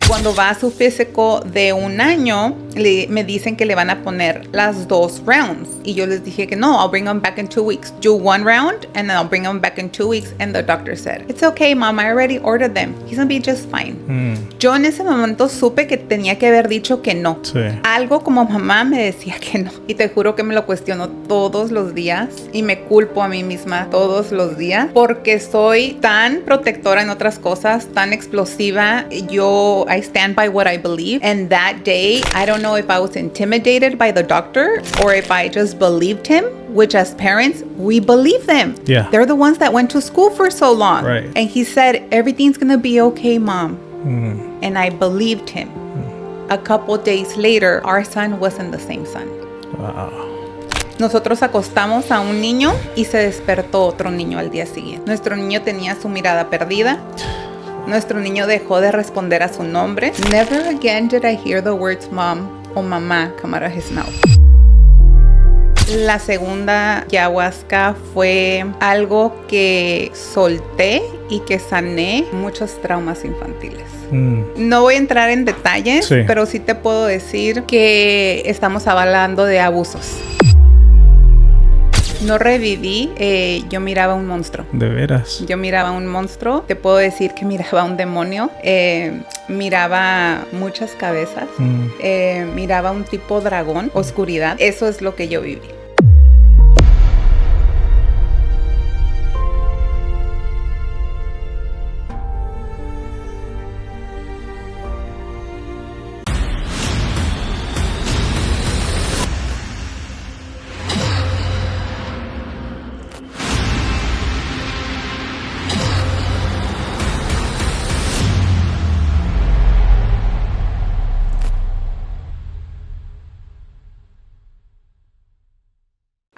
Cuando va a su físico de 1 año, me dicen que le van a poner las 2 rounds. Y yo les dije que no, I'll bring him back in 2 weeks. Do 1 round and then I'll bring him back in 2 weeks. And the doctor said, it's okay, mom, I already ordered them. He's gonna be just fine. Yo en ese momento supe que tenía que haber dicho que no. Sí. Algo como mamá me decía que no. Y te juro que me lo cuestiono todos los días. Y me culpo a mí misma todos los días. Porque soy tan protectora en otras cosas, tan explosiva. I stand by what I believe. And that day, I don't know if I was intimidated by the doctor or if I just believed him, which as parents, we believe them. Yeah. They're the ones that went to school for so long. Right. And he said, everything's going to be okay, mom. And I believed him. A couple days later, our son wasn't the same son. Wow. Nosotros acostamos a un niño y se despertó otro niño al día siguiente. Nuestro niño tenía su mirada perdida. Nuestro niño dejó de responder a su nombre. Never again did I hear the words mom o mamá come out of his mouth. La segunda ayahuasca fue algo que solté y que sané muchos traumas infantiles. No voy a entrar en detalles, Sí. pero sí te puedo decir que estamos hablando de abusos. No reviví, yo miraba un monstruo. De veras. Yo miraba un monstruo, te puedo decir que miraba un demonio, miraba muchas cabezas, miraba un tipo dragón, oscuridad. Eso es lo que yo viví.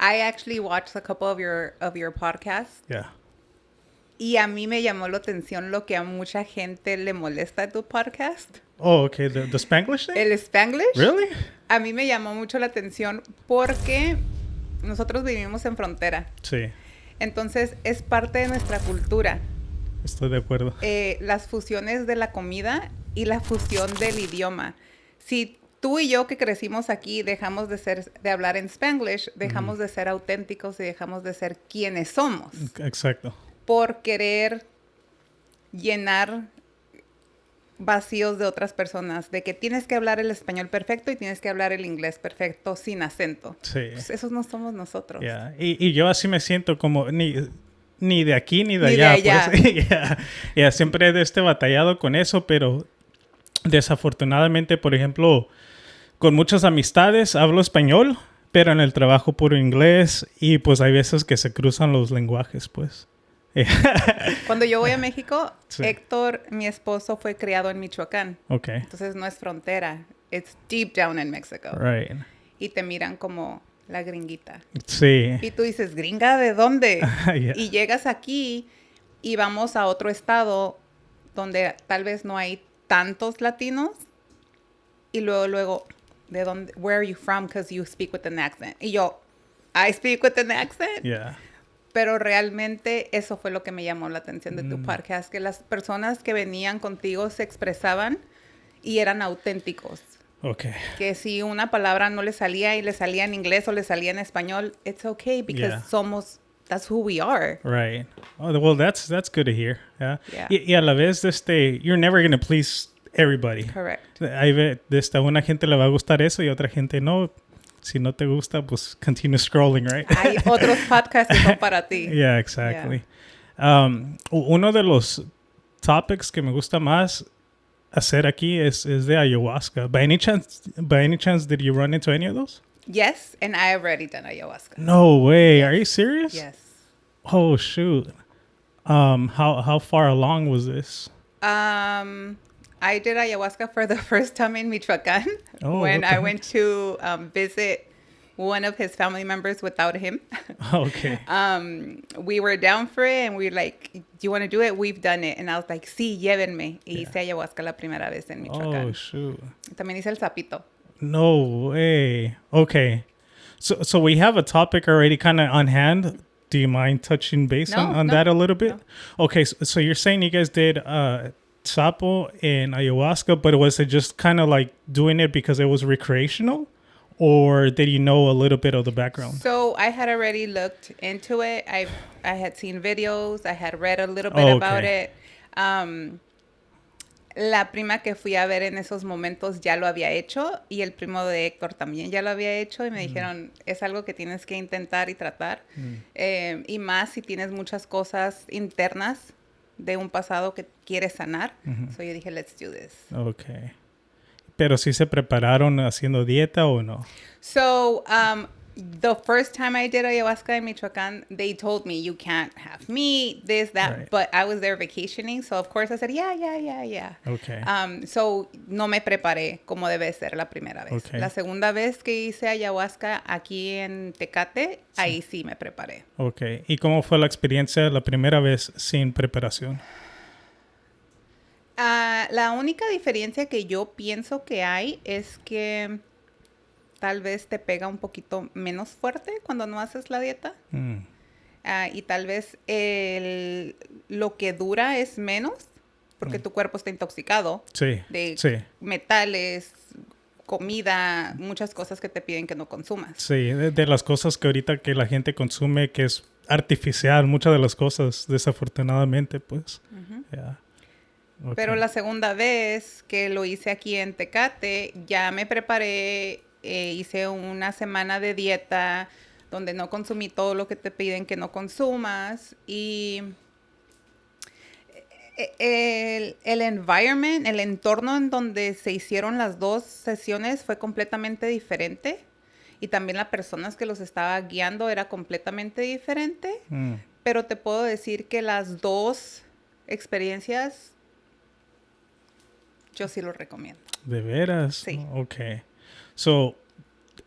I actually watched a couple of your podcasts. Yeah. Y a mí me llamó la atención lo que a mucha gente le molesta de tu podcast. Oh, okay. The Spanglish thing? El Spanglish. Really? A mí me llamó mucho la atención porque nosotros vivimos en frontera. Sí. Entonces es parte de nuestra cultura. Estoy de acuerdo. Las fusiones de la comida y la fusión del idioma. Si tú y yo que crecimos aquí dejamos de hablar en Spanglish, dejamos de ser auténticos y dejamos de ser quienes somos. Exacto. Por querer llenar vacíos de otras personas, de que tienes que hablar el español perfecto y tienes que hablar el inglés perfecto sin acento. Sí. Pues esos no somos nosotros. Yeah. Y yo así me siento como ni de aquí ni de Ni allá. de allá. Pues. Yeah, siempre he batallado con eso, pero desafortunadamente, por ejemplo, con muchas amistades hablo español, pero en el trabajo puro inglés y pues hay veces que se cruzan los lenguajes, pues. Cuando yo voy a México, Sí. Héctor, mi esposo, fue criado en Michoacán. Okay. Entonces no es frontera. It's deep down in Mexico. Right. Y te miran como la gringuita. Sí. Y tú dices, ¿gringa de dónde? Yeah. Y llegas aquí y vamos a otro estado donde tal vez no hay tantos latinos. Y luego, ¿de dónde? Where are you from? Because you speak with an accent. Y yo, I speak with an accent. Yeah. Pero realmente eso fue lo que me llamó la atención de tu podcast, que las personas que venían contigo se expresaban y eran auténticos. Okay. Que si una palabra no le salía y le salía en inglés o le salía en español, it's okay because Yeah. that's who we are. Right. Oh, well, that's good to hear. Yeah. Yeah. Y a la vez, you're never going to please everybody. Correct. Una gente le va a gustar eso y otra gente no. Si no te gusta, pues continue scrolling, right? Hay otros podcasts que son para ti. Yeah, exactly. Uno de los topics que me gusta más hacer aquí es de ayahuasca. By any chance, did you run into any of those? Yes, and I have already done ayahuasca. No way. Are you serious? Yes. Oh, shoot. How far along was this? I did ayahuasca for the first time in Michoacán when I went to visit one of his family members without him. Okay. We were down for it and we were like, do you want to do it? We've done it. And I was like, sí, llévenme. Y hice ayahuasca la primera vez en Michoacán. Oh, shoot. También hice el sapito. No way. Okay. So we have a topic already kind of on hand. Do you mind touching base on that a little bit? No. Okay, so you're saying you guys did sapo in ayahuasca, but was it just kind of like doing it because it was recreational? Or did you know a little bit of the background? So I had already looked into it. I had seen videos. I had read a little bit about it. La prima que fui a ver en esos momentos ya lo había hecho y el primo de Héctor también ya lo había hecho y me dijeron, es algo que tienes que intentar y tratar. Y más si tienes muchas cosas internas de un pasado que quieres sanar. So yo dije, let's do this. Okay. Pero sí se prepararon haciendo dieta o no? So, the first time I did ayahuasca in Michoacán, they told me you can't have meat, this, that, Right. but I was there vacationing, so of course I said, yeah. Okay. So, no me preparé como debe ser la primera vez. Okay. La segunda vez que hice ayahuasca aquí en Tecate, ahí sí me preparé. Okay. ¿Y cómo fue la experiencia la primera vez sin preparación? La única diferencia que yo pienso que hay es que tal vez te pega un poquito menos fuerte cuando no haces la dieta. Y tal vez lo que dura es menos porque tu cuerpo está intoxicado de metales, comida, muchas cosas que te piden que no consumas. Sí, de las cosas que ahorita que la gente consume que es artificial, muchas de las cosas, desafortunadamente, pues. Yeah. Okay. Pero la segunda vez que lo hice aquí en Tecate, ya me preparé, hice una semana de dieta donde no consumí todo lo que te piden que no consumas y el environment, el entorno en donde se hicieron las dos sesiones fue completamente diferente y también las personas que los estaba guiando era completamente diferente, pero te puedo decir que las dos experiencias yo sí lo recomiendo. ¿De veras? Sí. Ok. So,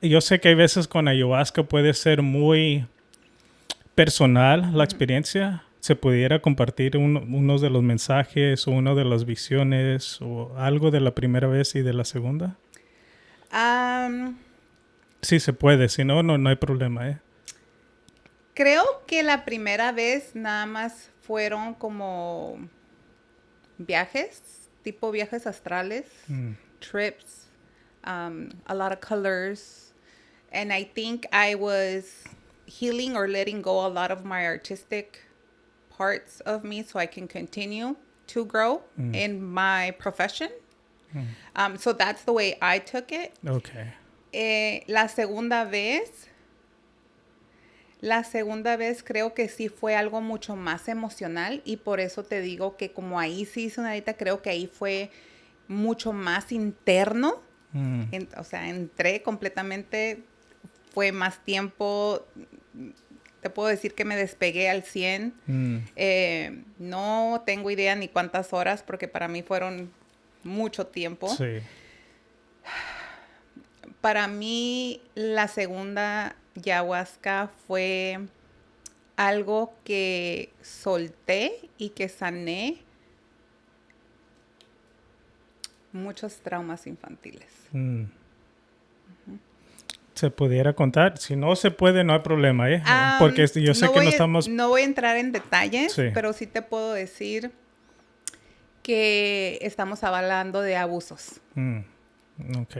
yo sé que hay veces con ayahuasca puede ser muy personal la experiencia. ¿Se pudiera compartir uno de los mensajes o una de las visiones o algo de la primera vez y de la segunda? Sí se puede. Si no, no hay problema, ¿eh? Creo que la primera vez nada más fueron como viajes, tipo viajes astrales, trips, a lot of colors. And I think I was healing or letting go a lot of my artistic parts of me so I can continue to grow in my profession. So that's the way I took it. Okay. La segunda vez creo que sí fue algo mucho más emocional y por eso te digo que como ahí sí hice una dieta, creo que ahí fue mucho más interno. O sea, entré completamente, fue más tiempo, te puedo decir que me despegué al 100. No tengo idea ni cuántas horas porque para mí fueron mucho tiempo. Sí. Para mí la segunda ayahuasca fue algo que solté y que sané muchos traumas infantiles. ¿Se pudiera contar? Si no se puede, no hay problema, ¿eh? Porque yo sé que no estamos... No voy a entrar en detalles, sí, pero sí te puedo decir que estamos hablando de abusos. Ok.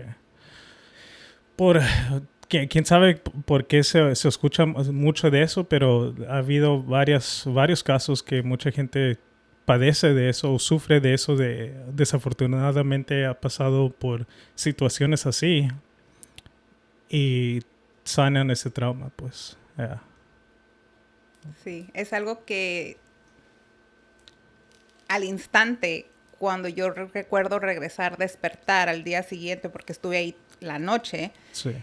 ¿Quién sabe por qué se escucha mucho de eso? Pero ha habido varios casos que mucha gente padece de eso o sufre de eso. Desafortunadamente ha pasado por situaciones así y sanan ese trauma, pues. Yeah. Sí, es algo que al instante, cuando yo recuerdo regresar, despertar al día siguiente, porque estuve ahí la noche, sí,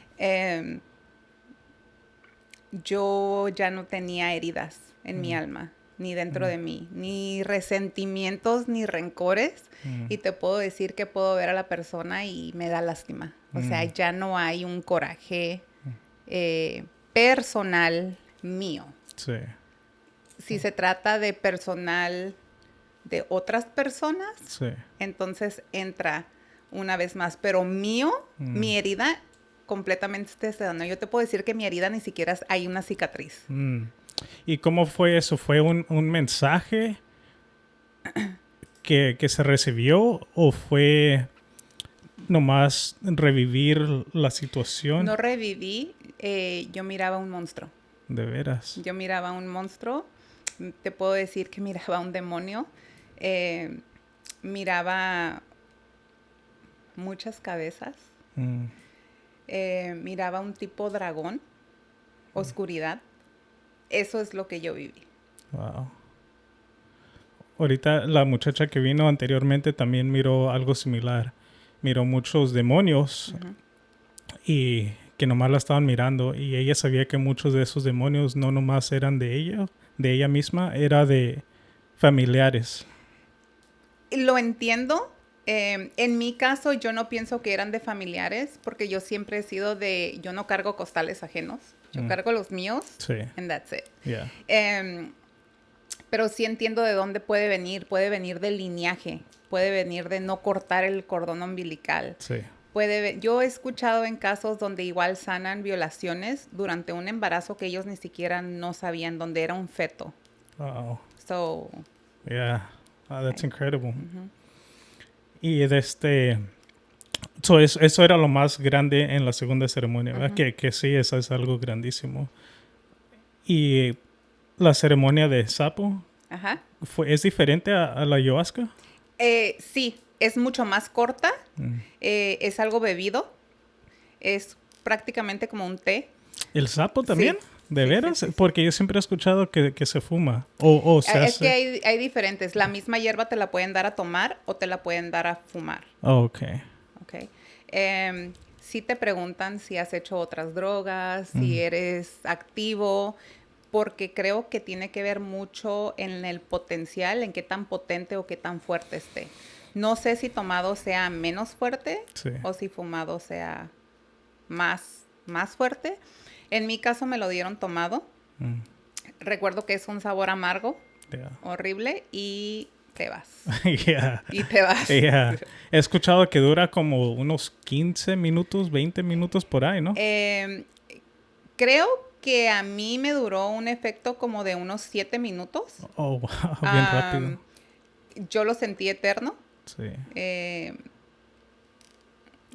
yo ya no tenía heridas en mi alma, ni dentro de mí, ni resentimientos, ni rencores. Y te puedo decir que puedo ver a la persona y me da lástima. O sea, ya no hay un coraje personal mío. Sí. Si se trata de personal de otras personas, sí, entonces entra una vez más. Pero mío, mi herida completamente se dañó. Yo te puedo decir que mi herida ni siquiera hay una cicatriz. ¿Y cómo fue eso? ¿Fue un mensaje que se recibió o fue nomás revivir la situación? No reviví, yo miraba un monstruo. De veras. Yo miraba un monstruo, te puedo decir que miraba un demonio, miraba muchas cabezas, miraba un tipo dragón, oscuridad. Eso es lo que yo viví. Wow. Ahorita la muchacha que vino anteriormente también miró algo similar. Miró muchos demonios y que nomás la estaban mirando, y ella sabía que muchos de esos demonios no nomás eran de ella misma, era de familiares. Lo entiendo. En mi caso, yo no pienso que eran de familiares, porque yo siempre he sido yo no cargo costales ajenos. Yo cargo los míos, Sí. and that's it. Yeah. Pero sí entiendo de dónde puede venir. Puede venir del linaje, puede venir de no cortar el cordón umbilical. Sí. Yo he escuchado en casos donde igual sanan violaciones durante un embarazo que ellos ni siquiera no sabían, donde era un feto. Wow. So, Yeah. That's incredible. Y eso era lo más grande en la segunda ceremonia, ¿verdad? Que sí, eso es algo grandísimo. Y la ceremonia de sapo, ajá. ¿es diferente a la ayahuasca? Sí, es mucho más corta. Es algo bebido. Es prácticamente como un té. ¿El sapo también? Sí. ¿De veras? Sí. Porque yo siempre he escuchado que se fuma. O se Es hace... que hay diferentes. La misma hierba te la pueden dar a tomar o te la pueden dar a fumar. Oh, ok. Si te preguntan si has hecho otras drogas, si eres activo, porque creo que tiene que ver mucho en el potencial, en qué tan potente o qué tan fuerte esté. No sé si tomado sea menos fuerte o si fumado sea más fuerte. En mi caso me lo dieron tomado. Recuerdo que es un sabor amargo, horrible, y te vas. Yeah. Y te vas. Yeah. He escuchado que dura como unos 15 minutos, 20 minutos por ahí, ¿no? Creo que a mí me duró un efecto como de unos 7 minutos. Oh, wow. Bien rápido. Yo lo sentí eterno. Sí.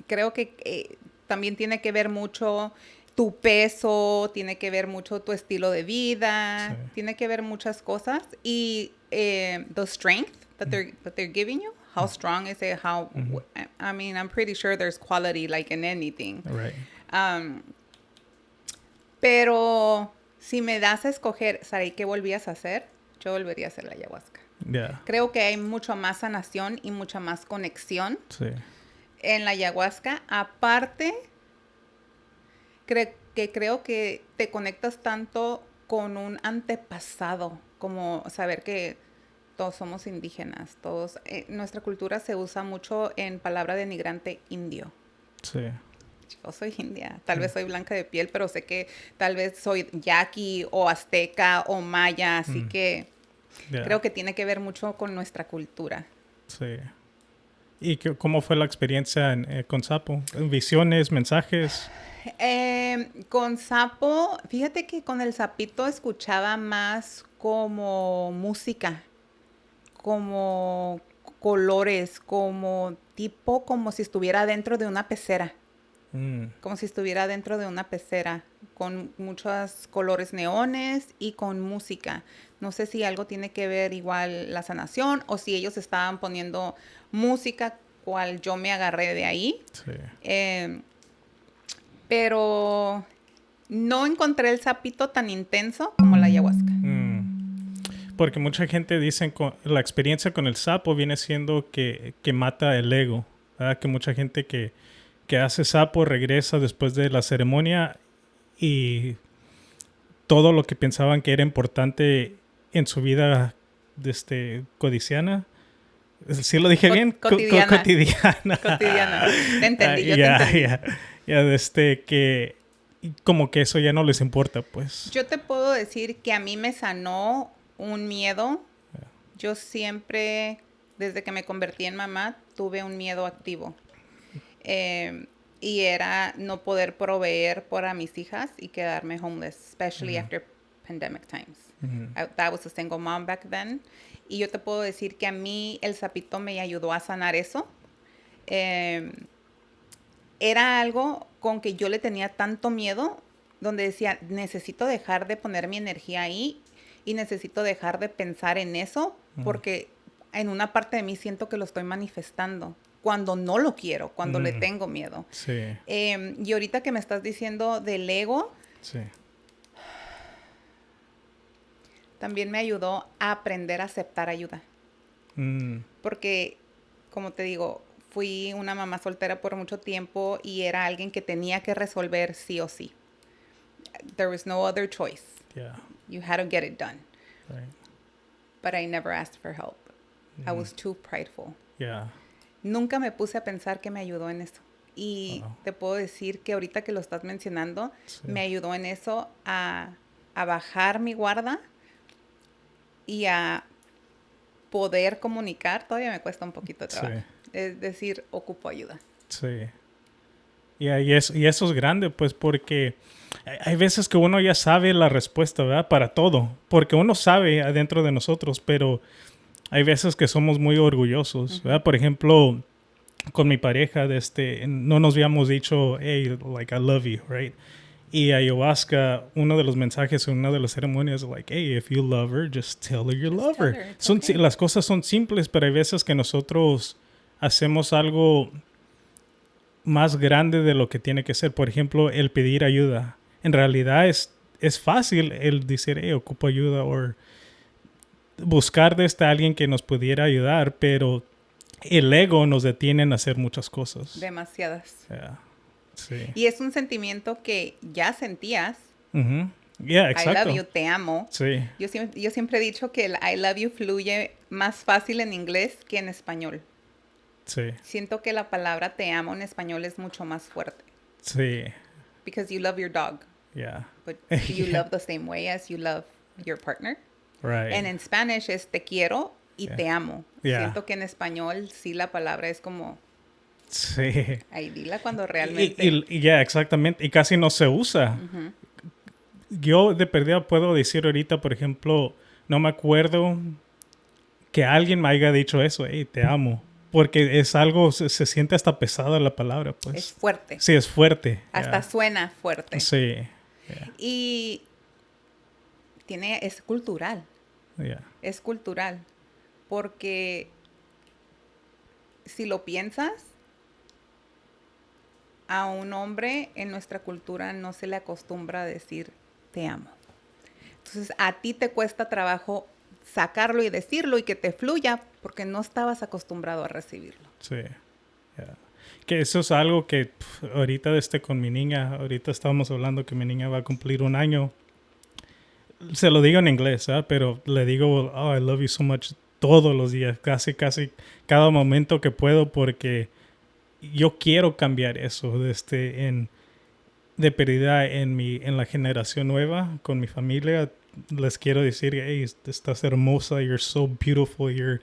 Creo que también tiene que ver mucho tu peso, tiene que ver mucho tu estilo de vida, tiene que ver muchas cosas. Y the strength that they're giving you, how strong is it, I mean, I'm pretty sure there's quality like in anything. Right. Pero si me das a escoger, Saray, ¿qué volvías a hacer? Yo volvería a hacer la ayahuasca. Yeah. Creo que hay mucho más sanación y mucha más conexión en la ayahuasca. Aparte, creo que te conectas tanto con un antepasado, como saber que todos somos indígenas, todos. Nuestra cultura se usa mucho en palabra denigrante indio. Sí. Yo soy india, tal vez soy blanca de piel, pero sé que tal vez soy yaqui o azteca o maya, así que creo que tiene que ver mucho con nuestra cultura. Sí. ¿Y cómo fue la experiencia con sapo? ¿Visiones, mensajes? Con sapo, fíjate que con el sapito escuchaba más como música, como colores, como si estuviera dentro de una pecera. Como si estuviera dentro de una pecera, con muchos colores neones y con música. No sé si algo tiene que ver igual la sanación o si ellos estaban poniendo música, cual yo me agarré de ahí. Sí. Pero no encontré el sapito tan intenso como la ayahuasca. Porque mucha gente dice que la experiencia con el sapo viene siendo que mata el ego, ¿verdad? Que mucha gente que hace sapo regresa después de la ceremonia y todo lo que pensaban que era importante en su vida codiciana. ¿Sí lo dije bien? Cotidiana. Cotidiana. Te entendí, yo te entendí. Que como que eso ya no les importa, pues. Yo te puedo decir que a mí me sanó un miedo. Yo siempre, desde que me convertí en mamá, tuve un miedo activo. Y era no poder proveer para mis hijas y quedarme homeless, especially after pandemic times. That was a single mom back then. Y yo te puedo decir que a mí el sapito me ayudó a sanar eso. Era algo con que yo le tenía tanto miedo, donde decía, necesito dejar de poner mi energía ahí y necesito dejar de pensar en eso, porque en una parte de mí siento que lo estoy manifestando cuando no lo quiero, cuando le tengo miedo. Sí. Y ahorita que me estás diciendo del ego, Sí. también me ayudó a aprender a aceptar ayuda. Porque, como te digo, fui una mamá soltera por mucho tiempo y era alguien que tenía que resolver sí o sí. There was no other choice. Yeah. You had to get it done. Right. But I never asked for help. I was too prideful. Yeah. Nunca me puse a pensar que me ayudó en eso. Y te puedo decir que ahorita que lo estás mencionando, me ayudó en eso a bajar mi guarda y a poder comunicar. Todavía me cuesta un poquito de trabajo. Es decir, ocupo ayuda. Sí. Y eso es grande, pues, porque hay veces que uno ya sabe la respuesta, ¿verdad? Para todo. Porque uno sabe adentro de nosotros, pero hay veces que somos muy orgullosos, ¿verdad? Por ejemplo, con mi pareja, no nos habíamos dicho, hey, like, I love you, right? Y ayahuasca, uno de los mensajes en una de las ceremonias, like, hey, if you love her, just tell her you love her. Las cosas son simples, pero hay veces que nosotros hacemos algo más grande de lo que tiene que ser. Por ejemplo, el pedir ayuda. En realidad es fácil el decir, hey, ocupo ayuda, o buscar a alguien que nos pudiera ayudar, pero el ego nos detiene en hacer muchas cosas. Demasiadas. Yeah. Sí. Y es un sentimiento que ya sentías. Yeah, exacto. I love you, te amo. Sí. Yo siempre he dicho que el I love you fluye más fácil en inglés que en español. Sí. Siento que la palabra te amo en español es mucho más fuerte. Sí. Because you love your dog. Yeah. But do you love the same way as you love your partner? Right. And in Spanish es te quiero y te amo. Yeah. Siento que en español sí la palabra es como... Sí. Ahí dila cuando realmente... Ya, exactamente. Y casi no se usa. Yo de perdida puedo decir ahorita, por ejemplo, no me acuerdo que alguien me haya dicho eso, hey, te amo. Porque es algo, se siente hasta pesada la palabra, pues. Es fuerte. Sí, es fuerte. Hasta suena fuerte. Sí. Y es cultural. Es cultural. Porque si lo piensas, a un hombre en nuestra cultura no se le acostumbra a decir te amo. Entonces a ti te cuesta trabajo sacarlo y decirlo y que te fluya porque no estabas acostumbrado a recibirlo. Sí. Que eso es algo que ahorita con mi niña, ahorita estábamos hablando que mi niña va a cumplir 1 año. Se lo digo en inglés, pero le digo, oh, I love you so much todos los días, casi cada momento que puedo, porque yo quiero cambiar eso de pérdida en la generación nueva con mi familia. Les quiero decir, hey, estás hermosa, you're so beautiful,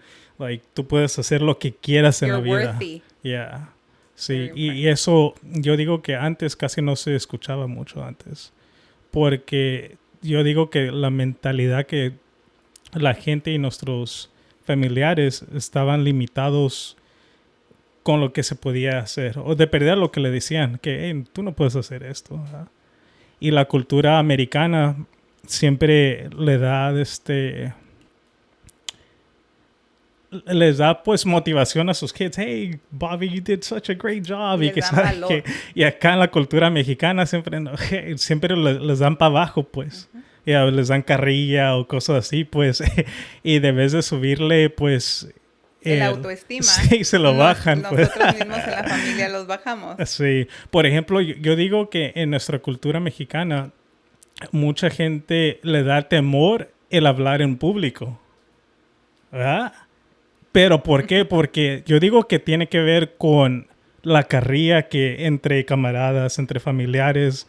tú puedes hacer lo que quieras en la vida. Worthy. Yeah. Sí, y eso yo digo que antes casi no se escuchaba mucho antes, porque yo digo que la mentalidad que la gente y nuestros familiares estaban limitados con lo que se podía hacer, o de perder lo que le decían, que hey, tú no puedes hacer esto. Y la cultura americana siempre le da les da pues motivación a sus kids. Hey, Bobby, you did such a great job. Y acá en la cultura mexicana siempre les dan para abajo, pues. Les dan carrilla o cosas así, pues. Y de vez de subirle, pues... la autoestima. Sí, se lo bajan. Nosotros pues. mismos en la familia los bajamos. Sí. Por ejemplo, yo digo que en nuestra cultura mexicana mucha gente le da temor el hablar en público. ¿Verdad? ¿Pero por qué? Porque yo digo que tiene que ver con la carrilla que entre camaradas, entre familiares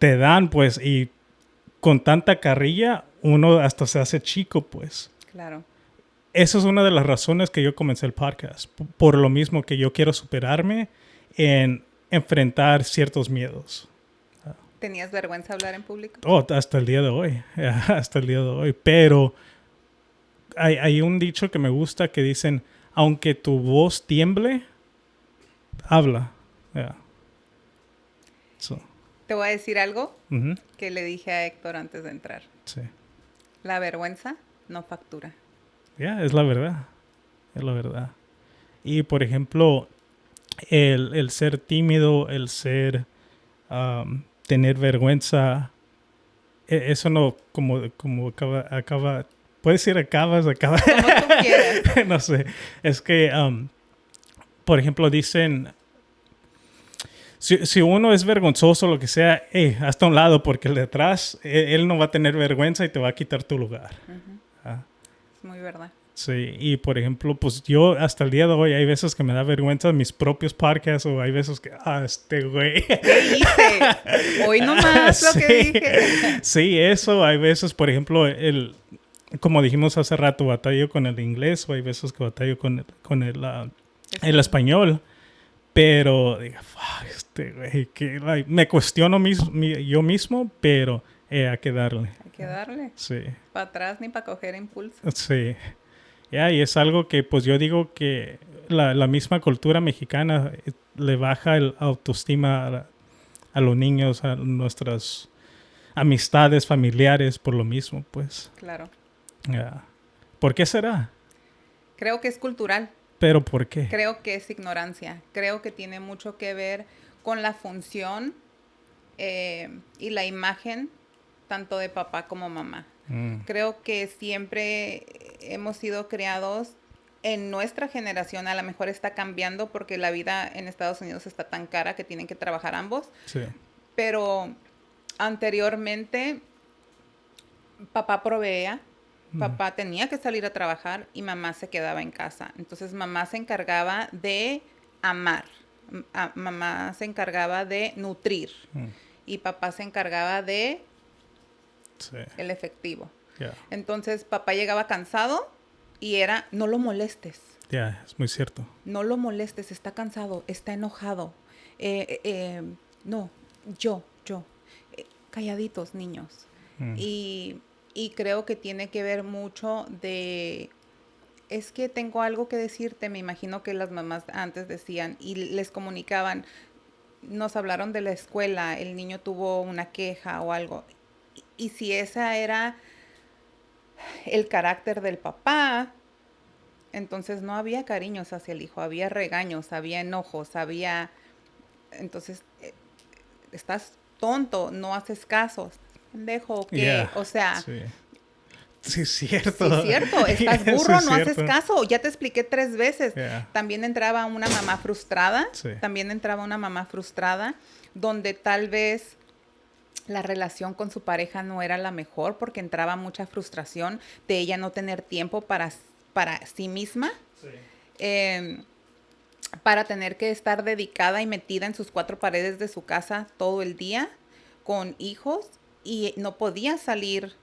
te dan, pues, y con tanta carrilla uno hasta se hace chico, pues. Claro. Esa es una de las razones que yo comencé el podcast. Por lo mismo que yo quiero superarme en enfrentar ciertos miedos. ¿Tenías vergüenza hablar en público? Oh, hasta el día de hoy. Hasta el día de hoy. Pero hay un dicho que me gusta que dicen, aunque tu voz tiemble, habla. Yeah. So, Te voy a decir algo ujú. que le dije a Héctor antes de entrar. Sí. La vergüenza no factura. Ya, es la verdad. Es la verdad. Y, por ejemplo, el ser tímido, el ser... tener vergüenza, eso no, como acaba, puedes decir acaba. Como tú quieras. No sé, es que, por ejemplo, dicen, si uno es vergonzoso o lo que sea, hasta un lado, porque el de atrás, él no va a tener vergüenza y te va a quitar tu lugar. Ah, Es muy verdad. sí, y por ejemplo, pues yo hasta el día de hoy hay veces que me da vergüenza mis propios podcasts o hay veces que, este güey. ¿Qué hice? Hoy nomás lo que dije. Sí, eso, hay veces, por ejemplo, como dijimos hace rato, batallo con el inglés o hay veces que batallo con el español. Pero, digo, fuck, güey, que me cuestiono yo mismo, pero hay que darle. Hay que darle. Sí. Para atrás ni para coger impulso. Sí. Ya, y es algo que pues yo digo que la misma cultura mexicana le baja el autoestima a los niños, a nuestras amistades familiares por lo mismo, pues. Claro. Ya. ¿Por qué será? Creo que es cultural. ¿Pero por qué? Creo que es ignorancia. Creo que tiene mucho que ver con la función y la imagen tanto de papá como mamá. Creo que siempre hemos sido criados en nuestra generación, a lo mejor está cambiando porque la vida en Estados Unidos está tan cara que tienen que trabajar ambos. Sí. Pero anteriormente papá proveía, papá tenía que salir a trabajar y mamá se quedaba en casa. Entonces mamá se encargaba de amar, mamá se encargaba de nutrir y papá se encargaba de el efectivo. Yeah. Entonces papá llegaba cansado y era, no lo molestes. Ya, es muy cierto. No lo molestes, está cansado, está enojado. No, yo. Calladitos, niños. Y creo que tiene que ver mucho de... Es que tengo algo que decirte, me imagino que las mamás antes decían y les comunicaban, nos hablaron de la escuela, el niño tuvo una queja o algo. Y si esa era el carácter del papá, entonces no había cariños hacia el hijo, había regaños, había enojos, había... Entonces, estás tonto, no haces caso, pendejo, ¿qué? Yeah, o sea... Sí, es cierto. Sí, es cierto. Estás burro, no haces caso. Ya te expliqué 3 veces. Yeah. También entraba una mamá frustrada. Sí. También entraba una mamá frustrada donde tal vez la relación con su pareja no era la mejor porque entraba mucha frustración de ella no tener tiempo para sí misma. Sí. Para tener que estar dedicada y metida en sus 4 paredes de su casa todo el día con hijos y no podía salir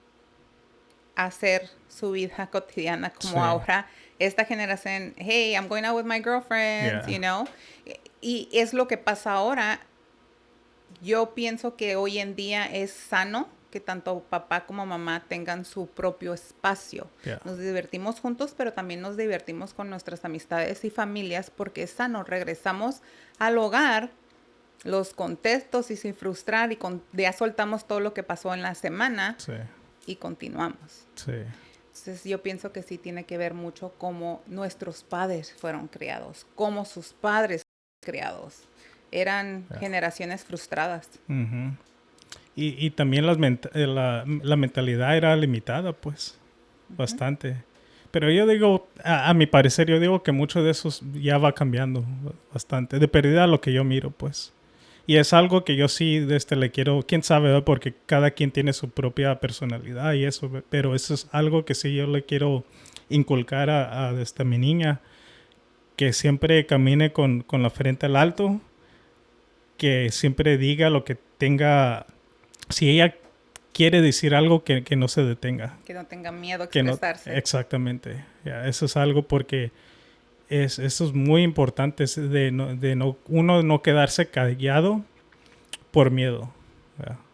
a hacer su vida cotidiana como ahora esta generación, hey, I'm going out with my girlfriends, you know, y es lo que pasa ahora. Yo pienso que hoy en día es sano que tanto papá como mamá tengan su propio espacio. Nos divertimos juntos, pero también nos divertimos con nuestras amistades y familias porque es sano. Regresamos al hogar, los contentos y sin frustrar y ya soltamos todo lo que pasó en la semana y continuamos. Sí. Entonces yo pienso que sí tiene que ver mucho cómo nuestros padres fueron criados, cómo sus padres fueron criados. Eran generaciones frustradas. Uh-huh. Y también la mentalidad era limitada, pues, bastante. Pero yo digo, a mi parecer, yo digo que mucho de eso ya va cambiando bastante. De perdida a lo que yo miro, pues. Y es algo que yo sí le quiero, quién sabe, ¿verdad? Porque cada quien tiene su propia personalidad y eso. Pero eso es algo que sí yo le quiero inculcar a mi niña. Que siempre camine con la frente al alto. Que siempre diga lo que tenga... Si ella quiere decir algo, que no se detenga. Que no tenga miedo a expresarse. Exactamente. Eso es algo porque eso es muy importante uno no quedarse callado por miedo.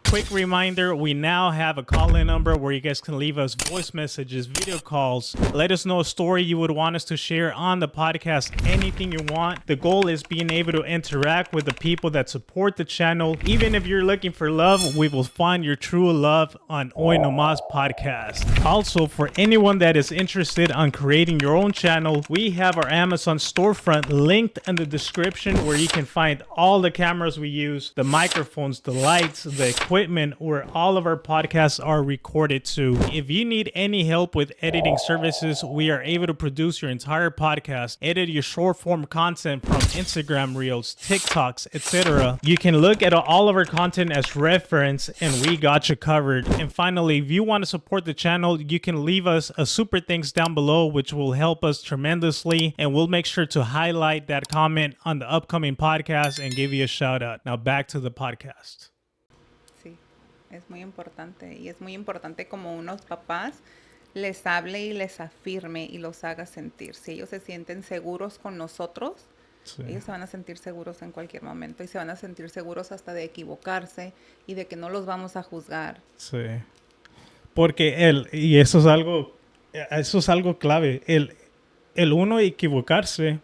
Quick reminder, we now have a call-in number where you guys can leave us voice messages, video calls. Let us know a story you would want us to share on the podcast, anything you want. The goal is being able to interact with the people that support the channel. Even if you're looking for love, we will find your true love on Nomas podcast. Also, for anyone that is interested on creating your own channel, we have our Amazon storefront linked in the description where you can find all the cameras we use, the microphones, the lights, the equipment, where all of our podcasts are recorded to. If you need any help with editing services, we are able to produce your entire podcast, edit your short form content from Instagram Reels, TikToks, etc. You can look at all of our content as reference and we got you covered. And finally, if you want to support the channel, you can leave us a super thanks down below, which will help us tremendously, and we'll make sure to highlight that comment on the upcoming podcast and give you a shout out. Now back to the podcast. Es muy importante y es muy importante como unos papás les hable y les afirme y los haga sentir. Si ellos se sienten seguros con nosotros, sí, ellos se van a sentir seguros en cualquier momento y se van a sentir seguros hasta de equivocarse y de que no los vamos a juzgar. Sí, porque y eso es algo clave, el uno equivocarse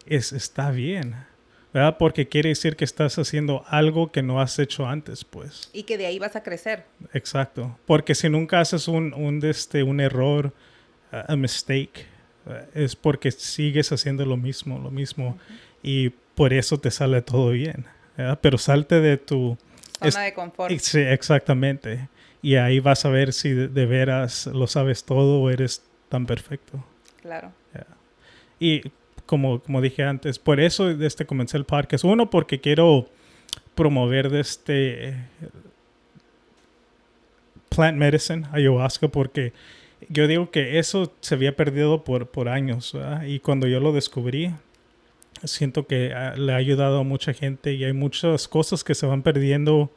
está bien. ¿Verdad? Porque quiere decir que estás haciendo algo que no has hecho antes, pues. Y que de ahí vas a crecer. Exacto. Porque si nunca haces un error, a mistake, es porque sigues haciendo lo mismo. Uh-huh. Y por eso te sale todo bien. ¿Verdad? Pero salte de tu... zona de confort. Sí, exactamente. Y ahí vas a ver si de veras lo sabes todo o eres tan perfecto. Claro. Yeah. Y... Como dije antes, por eso comencé el podcast. Uno, porque quiero promover plant medicine, ayahuasca, porque yo digo que eso se había perdido por años, ¿verdad? Y cuando yo lo descubrí, siento que le ha ayudado a mucha gente y hay muchas cosas que se van perdiendo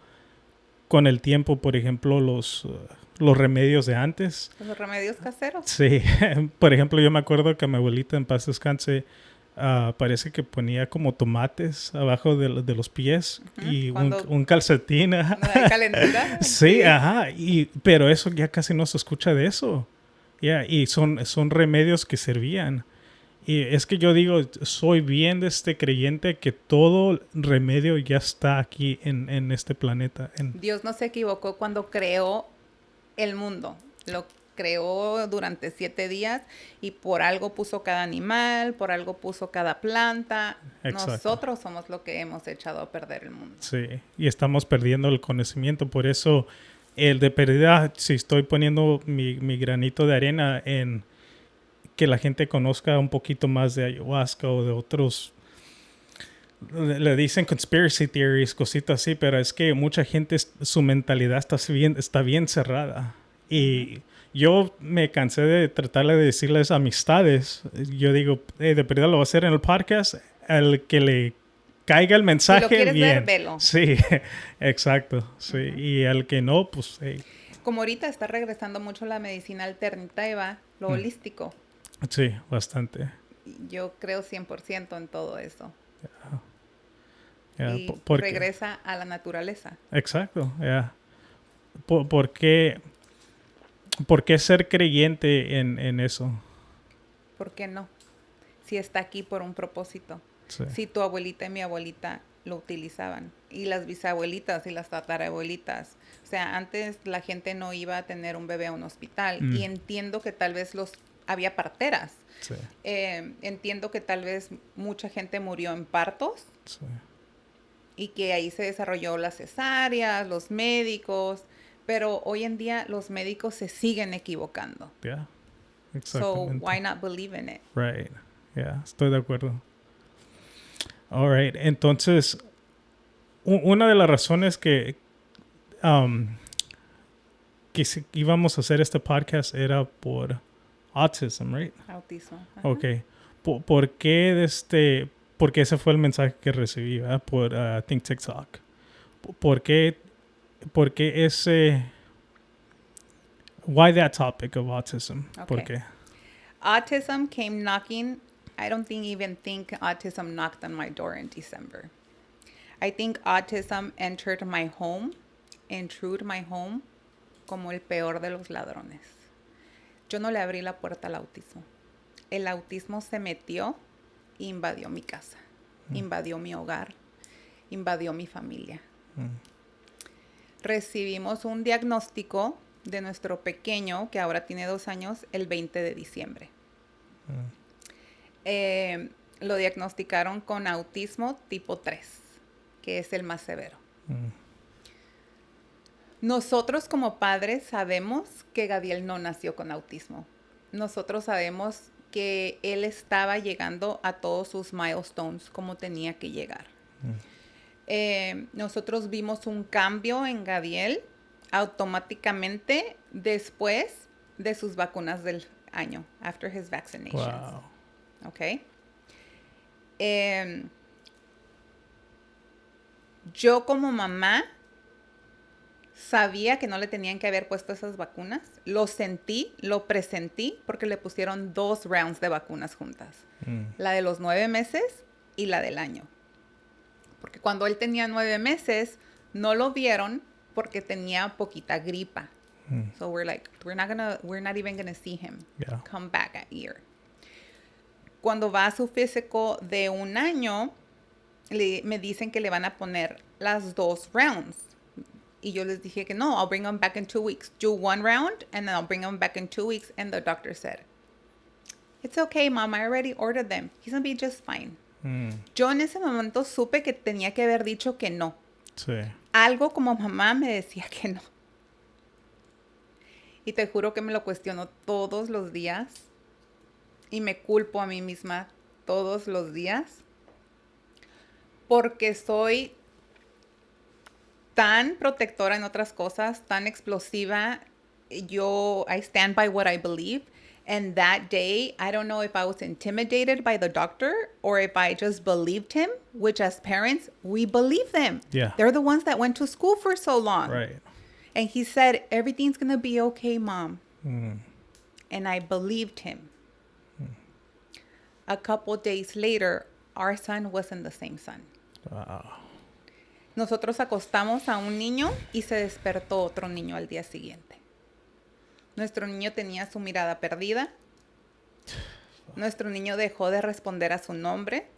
con el tiempo. Por ejemplo, los remedios de antes. Los remedios caseros. Sí. Por ejemplo, yo me acuerdo que mi abuelita en paz descanse parece que ponía como tomates abajo de los pies. Uh-huh. Y un calcetín. ¿No hay calentura? Sí, ajá. Pero eso ya casi no se escucha de eso. Yeah, y son remedios que servían. Y es que yo digo, soy bien creyente que todo remedio ya está aquí en este planeta. Dios no se equivocó cuando creó el mundo. Lo creó durante 7 días y por algo puso cada animal, por algo puso cada planta. Exacto. Nosotros somos lo que hemos echado a perder el mundo. Sí, y estamos perdiendo el conocimiento. Por eso, de pérdida, si estoy poniendo mi granito de arena en que la gente conozca un poquito más de ayahuasca o de otros... Le dicen conspiracy theories, cositas así, pero es que mucha gente, su mentalidad está bien cerrada. Y yo me cansé de tratarle de decirles amistades. Yo digo, de verdad lo voy a hacer en el podcast. Al que le caiga el mensaje, si lo quieres bien. Ver, velo. Sí, exacto. Sí. Uh-huh. Y al que no, pues... Hey. Como ahorita está regresando mucho la medicina alternativa, lo holístico. Sí, bastante. Yo creo 100% en todo eso. Yeah, y regresa a la naturaleza. Exacto, yeah. ¿Por qué ser creyente en eso? ¿Por qué no? Si está aquí por un propósito. Sí. Si tu abuelita y mi abuelita lo utilizaban. Y las bisabuelitas y las tatarabuelitas. O sea, antes la gente no iba a tener un bebé a un hospital. Y entiendo que tal vez había parteras. Sí. Entiendo que tal vez mucha gente murió en partos. Sí. Y que ahí se desarrolló las cesáreas, los médicos, pero hoy en día los médicos se siguen equivocando. Yeah, exactamente. So, why not believe in it? Right, yeah, estoy de acuerdo. All right, entonces, una de las razones que íbamos a hacer este podcast era por autism, right? Autismo. Okay. ¿Por qué porque ese fue el mensaje que recibí, ¿verdad? Por Think TikTok. ¿Por qué ese... Why that topic of autism? Okay. ¿Por qué? Autism came knocking. I don't even think autism knocked on my door in December. I think autism entered my home intrude my home como el peor de los ladrones. Yo no le abrí la puerta al autismo. El autismo se metió e invadió mi casa, invadió mi hogar, invadió mi familia. Recibimos un diagnóstico de nuestro pequeño, que ahora tiene 2 años, el 20 de diciembre. Lo diagnosticaron con autismo tipo 3, que es el más severo. Nosotros como padres sabemos que Gadiel no nació con autismo. Nosotros sabemos que él estaba llegando a todos sus milestones como tenía que llegar. Nosotros vimos un cambio en Gadiel automáticamente después de sus vacunas del año, after his vaccinations. Wow. Okay. Yo como mamá sabía que no le tenían que haber puesto esas vacunas. Lo sentí, lo presentí, porque le pusieron 2 rounds de vacunas juntas. La de los 9 meses y la del año. Porque cuando él tenía 9 meses, no lo vieron porque tenía poquita gripa. So we're like, we're not even gonna see him come back at year. Cuando va a su físico de 1 año, me dicen que le van a poner las 2 rounds. Y yo les dije que no, I'll bring him back in 2 weeks. Do 1 round, and then I'll bring him back in 2 weeks. And the doctor said, it's okay, Mom, I already ordered them. He's gonna be just fine. Yo en ese momento supe que tenía que haber dicho que no. Sí. Algo como mamá me decía que no. Y te juro que me lo cuestiono todos los días. Y me culpo a mí misma todos los días. Porque soy tan protectora en otras cosas, tan explosiva. I stand by what I believe. And that day, I don't know if I was intimidated by the doctor or if I just believed him, which as parents, we believe them. Yeah. They're the ones that went to school for so long. Right. And he said, everything's going to be okay, Mom. And I believed him. A couple days later, our son wasn't the same son. Wow. Nosotros acostamos a un niño y se despertó otro niño al día siguiente. Nuestro niño tenía su mirada perdida. Nuestro niño dejó de responder a su nombre.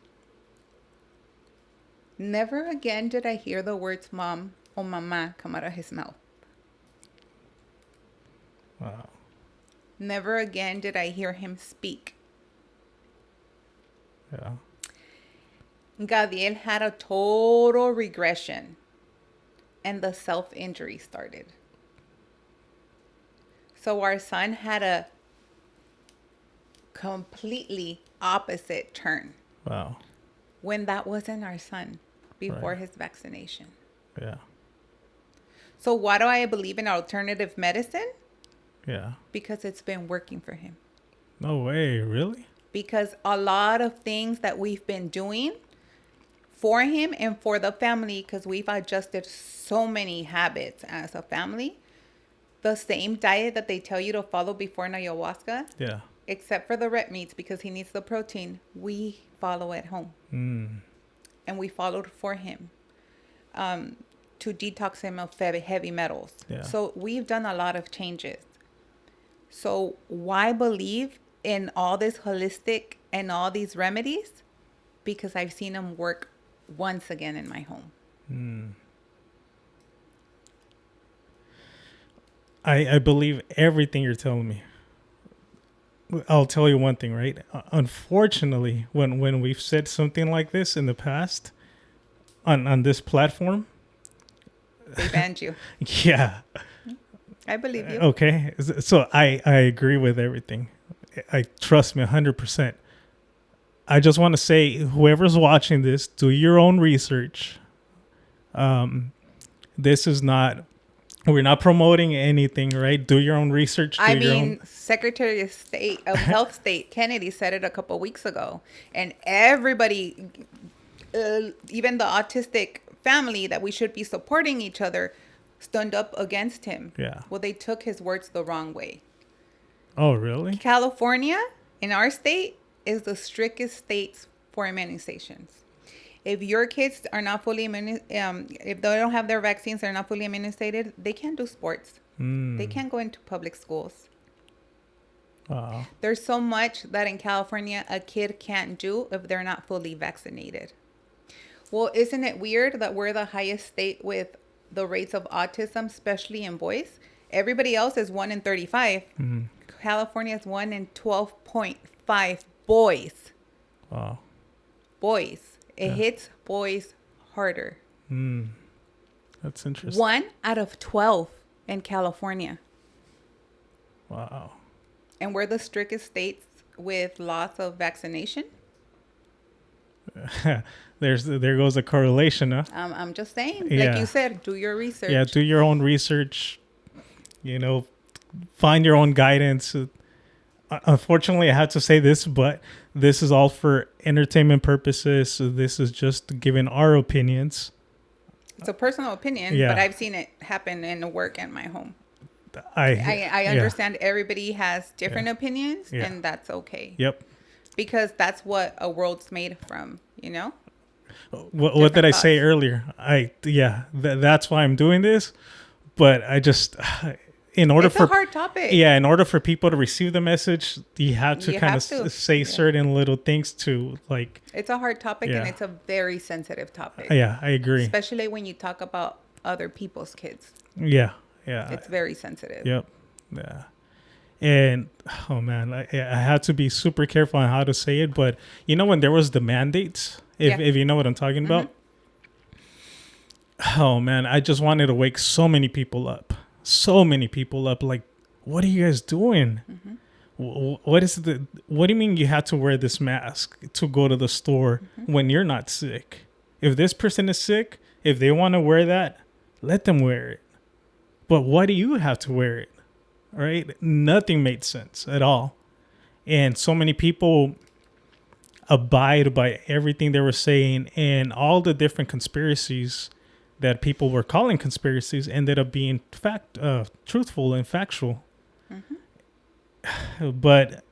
Never again did I hear the words mom or mama come out of his mouth. Wow. Never again did I hear him speak. Yeah. Gadiel had a total regression, and the self-injury started. So our son had a completely opposite turn. Wow. When that wasn't our son before his vaccination. Yeah. So why do I believe in alternative medicine? Yeah. Because it's been working for him. No way, really? Because a lot of things that we've been doing for him and for the family, because we've adjusted so many habits as a family, the same diet that they tell you to follow before an ayahuasca, Yeah. except for the red meats because he needs the protein, we follow at home. And we followed for him to detox him of heavy metals. Yeah. So we've done a lot of changes. So why believe in all this holistic and all these remedies? Because I've seen them work once again in my home. I believe everything you're telling me. I'll tell you one thing, right? Unfortunately, when we've said something like this in the past on this platform, they banned you. Yeah. I believe you. Okay. So I agree with everything. I trust me 100%. I just want to say, whoever's watching this, do your own research. This is not, we're not promoting anything, right? Do your own research. Secretary of State of Health State Kennedy said it a couple weeks ago, and everybody, even the autistic family that we should be supporting each other, stood up against him. Yeah. Well, they took his words the wrong way. Oh, really? California, in our state, is the strictest states for immunizations. If your kids are not fully if they don't have their vaccines, they're not fully immunizated, they can't do sports. They can't go into public schools. Wow. There's so much that in California a kid can't do if they're not fully vaccinated. Well, isn't it weird that we're the highest state with the rates of autism, especially in boys? Everybody else is 1 in 35. California is 1 in 12.5 boys. Wow. Boys. It hits boys harder. That's interesting. 1 out of 12 in California. Wow. And we're the strictest states with lots of vaccination. There goes a correlation, huh? I'm just saying, Yeah. like you said, do your research. Yeah, do your own research. You know, find your own guidance. Unfortunately, I have to say this, but this is all for entertainment purposes. So this is just giving our opinions. It's a personal opinion, Yeah. but I've seen it happen in the work and my home. I I understand everybody has different opinions, Yeah. and that's okay. Yep. Because that's what a world's made from, you know? What did I say thoughts. earlier? That's why I'm doing this. But I just, in order It's for a hard topic. Yeah, in order for people to receive the message, you have to You kind have of to. say Yeah. certain little things to like. It's a hard topic, Yeah. and it's a very sensitive topic. Yeah, I agree. Especially when you talk about other people's kids. Yeah. It's very sensitive. Yep. Yeah. And oh man, I had to be super careful on how to say it. But you know when there was the mandates, if you know what I'm talking about. Oh man, I just wanted to wake so many people up. Like, what are you guys doing? What is the? What do you mean you have to wear this mask to go to the store when you're not sick? If this person is sick, if they want to wear that, let them wear it. But why do you have to wear it? Right? Nothing made sense at all. And so many people abide by everything they were saying, and all the different conspiracies that people were calling conspiracies ended up being truthful and factual. But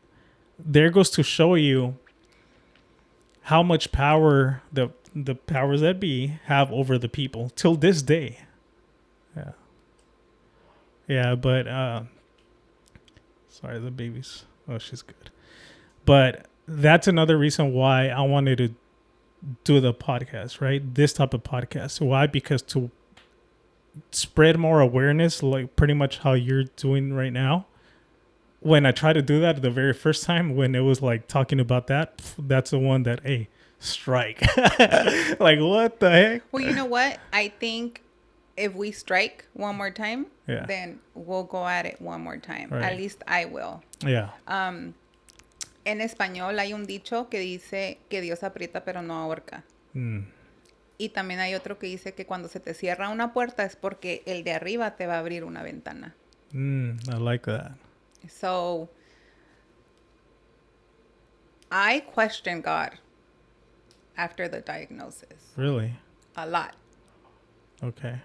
there goes to show you how much power the powers that be have over the people till this day. Yeah, but sorry, the baby's, oh, she's good. But that's another reason why I wanted to do the podcast, right? This type of podcast. Why? Because to spread more awareness, like pretty much how you're doing right now. When I tried to do that the very first time, when it was like talking about that, that's the one that, hey, strike. Like, what the heck? Well, you know what? I think if we strike one more time, Yeah. then we'll go at it one more time. Right. At least I will. Yeah. En español hay un dicho que dice que Dios aprieta pero no ahorca. Y también hay otro que dice que cuando se te cierra una puerta es porque el de arriba te va a abrir una ventana. I like that. So, I questioned God after the diagnosis. Really? A lot. Okay.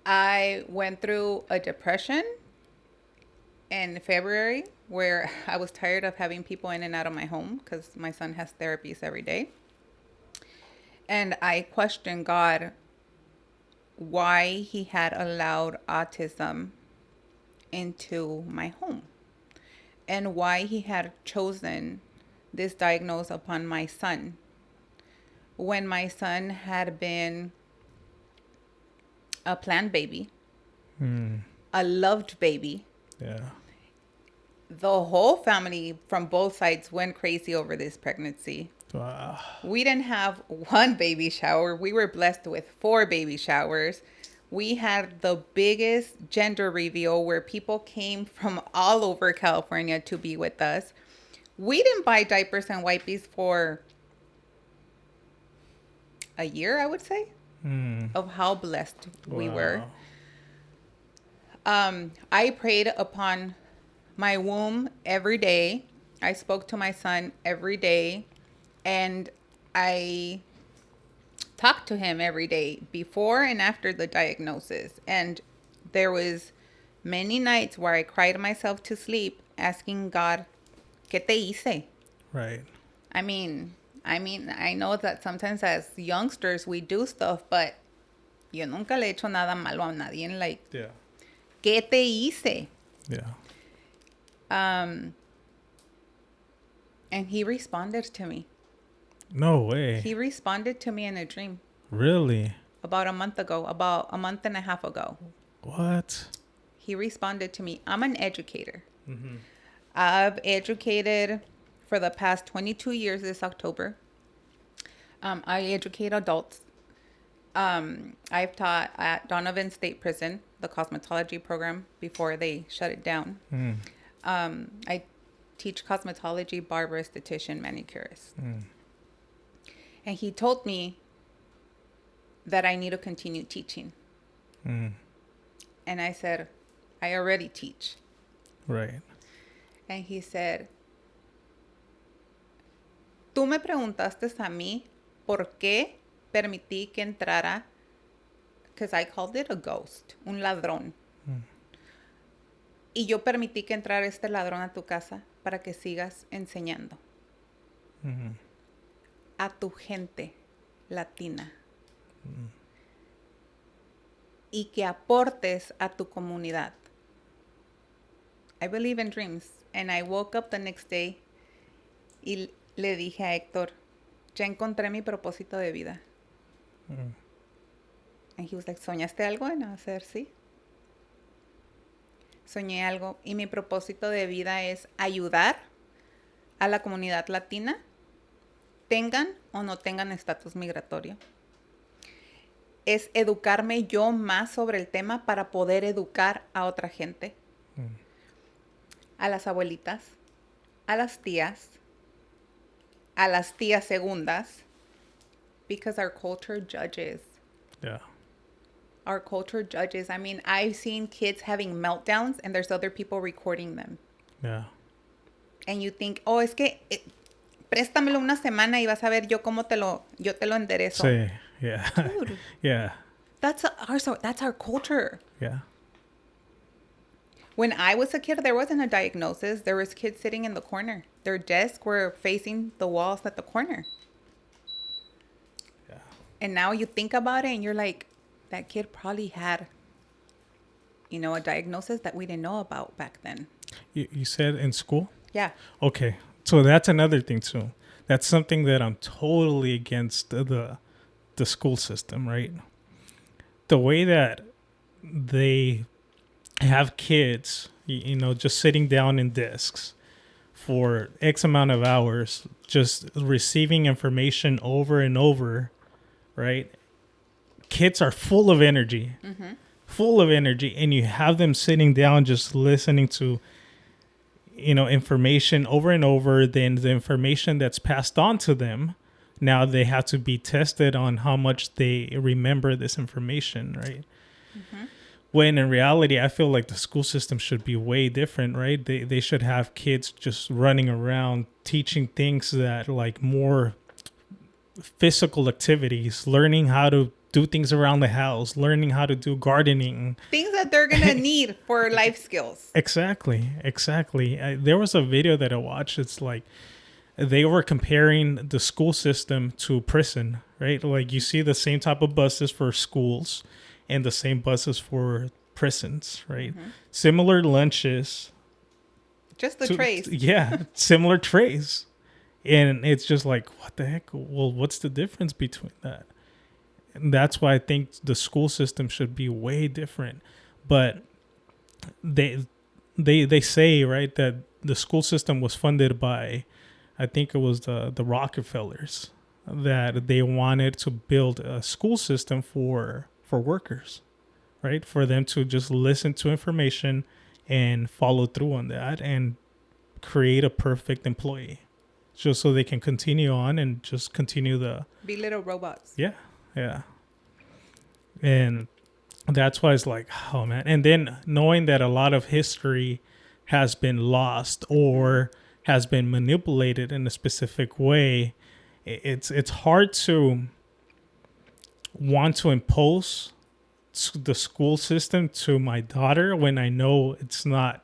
I went through a depression in February where I was tired of having people in and out of my home because my son has therapies every day. And I questioned God why he had allowed autism into my home and why he had chosen this diagnosis upon my son when my son had been a planned baby, a loved baby. Yeah. The whole family from both sides went crazy over this pregnancy. Wow. We didn't have one baby shower. We were blessed with 4 baby showers. We had the biggest gender reveal where people came from all over California to be with us. We didn't buy diapers and wipes for a year, I would say, of how blessed we were. I prayed upon my womb every day. I spoke to my son every day, and I talked to him every day before and after the diagnosis. And there was many nights where I cried myself to sleep asking God, ¿Qué te hice? Right. I mean, I mean, I know that sometimes as youngsters we do stuff, but yo nunca le he hecho nada malo a nadie. Like, Yeah. ¿qué te hice? Yeah. And he responded to me. No way. He responded to me in a dream Really? about a month and a half ago. What? He responded to me. I'm an educator. I've educated for the past 22 years this October. I educate adults. I've taught at Donovan State Prison, the cosmetology program, before they shut it down. I teach cosmetology, barber, esthetician, manicurist. And he told me that I need to continue teaching. And I said, I already teach. Right. And he said, tú me preguntaste a mí por qué permití que entrara, because I called it a ghost, un ladrón. Y yo permití que entrara este ladrón a tu casa para que sigas enseñando a tu gente latina. Y que aportes a tu comunidad. I believe in dreams. And I woke up the next day y le dije a Héctor, ya encontré mi propósito de vida. And he was like, ¿soñaste algo? And I said, sí. Soñé algo. Y mi propósito de vida es ayudar a la comunidad latina, tengan o no tengan estatus migratorio. Es educarme yo más sobre el tema para poder educar a otra gente. A las abuelitas, a las tías segundas, because our culture judges. Yeah. Our culture judges. I mean, I've seen kids having meltdowns and there's other people recording them. Yeah. And you think, oh, es que préstamelo una semana y vas a ver yo te lo enderezo. Sí. Yeah. Dude. Yeah. That's our culture. Yeah. When I was a kid, there wasn't a diagnosis. There was kids sitting in the corner. Their desks were facing the walls at the corner. Yeah. And now you think about it and you're like, that kid probably had, a diagnosis that we didn't know about back then. You said in school? Yeah. Okay. So that's another thing too. That's something that I'm totally against the school system, right? The way that they have kids, just sitting down in desks for X amount of hours, just receiving information over and over, right? Kids are full of energy, and you have them sitting down just listening to, information over and over. Then the information that's passed on to them, now they have to be tested on how much they remember this information, right? When in reality, I feel like the school system should be way different, right? They should have kids just running around teaching things that like more physical activities, learning how to do things around the house, learning how to do gardening. Things that they're going to need for life skills. Exactly. There was a video that I watched. It's like they were comparing the school system to prison, right? Like you see the same type of buses for schools and the same buses for prisons, right? Similar lunches. Just the trays. Yeah, similar trays. And it's just like, what the heck? Well, what's the difference between that? And that's why I think the school system should be way different. But they say, right, that the school system was funded by, I think it was the Rockefellers, that they wanted to build a school system for workers, right? For them to just listen to information and follow through on that and create a perfect employee, just so they can continue on and just continue be little robots. Yeah. And that's why it's like, oh man. And then knowing that a lot of history has been lost or has been manipulated in a specific way, it's hard to want to impose the school system to my daughter when I know it's not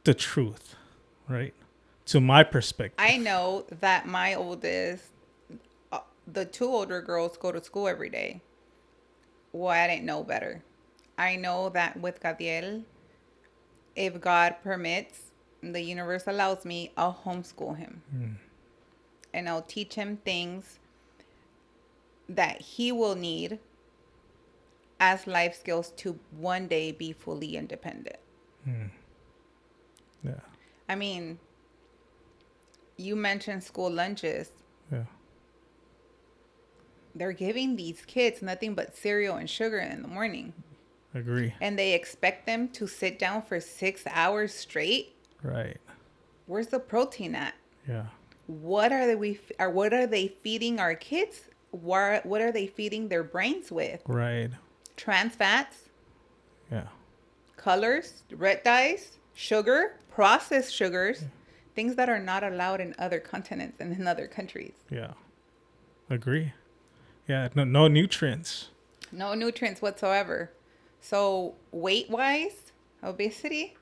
the truth, right? to my perspective. I know that my oldest, the 2 older girls go to school every day. Well, I didn't know better. I know that with Gadiel, if God permits, the universe allows me, I'll homeschool him. And I'll teach him things that he will need as life skills to one day be fully independent. Yeah. I mean, you mentioned school lunches. Yeah. They're giving these kids nothing but cereal and sugar in the morning. Agree. And they expect them to sit down for 6 hours straight. Right. Where's the protein at? Yeah. What are they feeding our kids? What are they feeding their brains with? Right. Trans fats, Yeah. colors, red dyes, sugar, processed sugars, things that are not allowed in other continents and in other countries. Yeah. Agree. Yeah. No nutrients. No nutrients whatsoever. So weight-wise, obesity,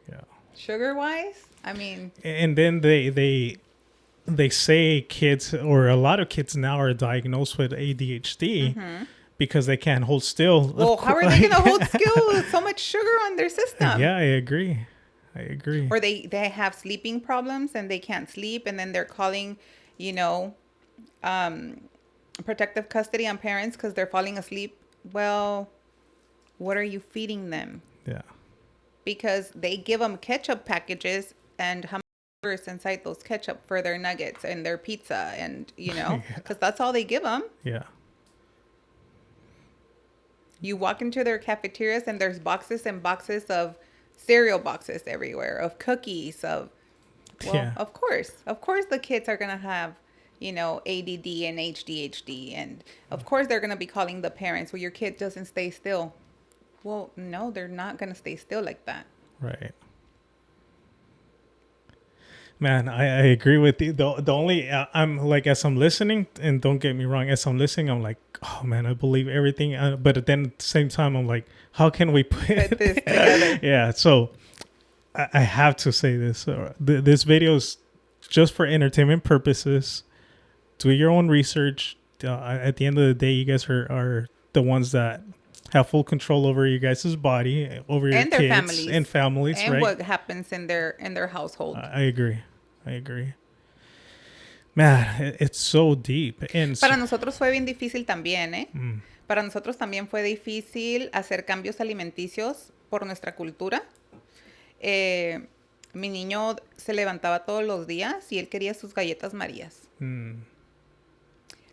Yeah. sugar-wise, I mean... And then they say kids, or a lot of kids now, are diagnosed with ADHD because they can't hold still. Well, how are they going to hold still with so much sugar on their system? Yeah, I agree. Or they have sleeping problems and they can't sleep, and then they're calling, protective custody on parents because they're falling asleep. Well, what are you feeding them? Yeah. Because they give them ketchup packages, and how much sugar is inside those ketchup for their nuggets and their pizza, and because that's all they give them. Yeah. You walk into their cafeterias and there's boxes and boxes of cereal boxes everywhere, of cookies, of course the kids are gonna have ADD and ADHD, and of course they're gonna be calling the parents, well, your kid doesn't stay still. Well, no, they're not gonna stay still like that. Right. Man, I agree with you. The only I'm like, as I'm listening, and don't get me wrong, as I'm listening, I'm like, oh man, I believe everything. But then at the same time, I'm like, how can we put this together? Yeah. So I have to say this. This video is just for entertainment purposes. Do your own research. At the end of the day, you guys are the ones that have full control over you guys' body, over your and kids, their families, and right? what happens in their household. I agree. Man, it's so deep. And Para nosotros fue bien difícil también, ¿eh? Para nosotros también fue difícil hacer cambios alimenticios por nuestra cultura. Mi niño se levantaba todos los días y él quería sus galletas Marías.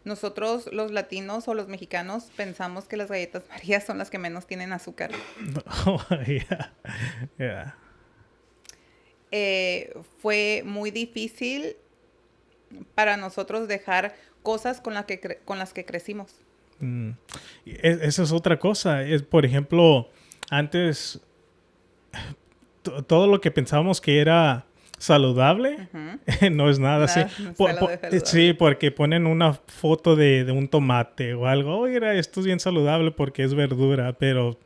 Nosotros, los latinos o los mexicanos, pensamos que las galletas Marías son las que menos tienen azúcar. Oh, yeah. Fue muy difícil para nosotros dejar cosas con las que crecimos. Esa es otra cosa. Por ejemplo, antes todo lo que pensábamos que era saludable no es nada así. Sí, porque ponen una foto de un tomate o algo. Oh, mira, esto es bien saludable porque es verdura, pero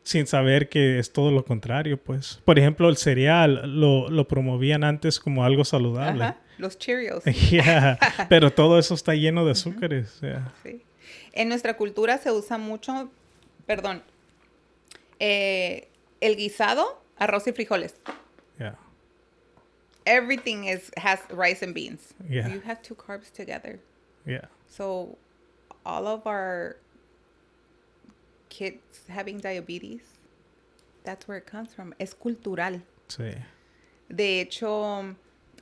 sin saber que es todo lo contrario, pues. Por ejemplo, el cereal lo promovían antes como algo saludable. Ajá, los Cheerios. Yeah, pero todo eso está lleno de azúcares. Yeah. Sí. En nuestra cultura se usa mucho, el guisado, arroz y frijoles. Yeah. Everything has rice and beans. Yeah. You have 2 carbs together. Yeah. So all of our kids having diabetes, that's where it comes from. Es cultural. Sí. De hecho,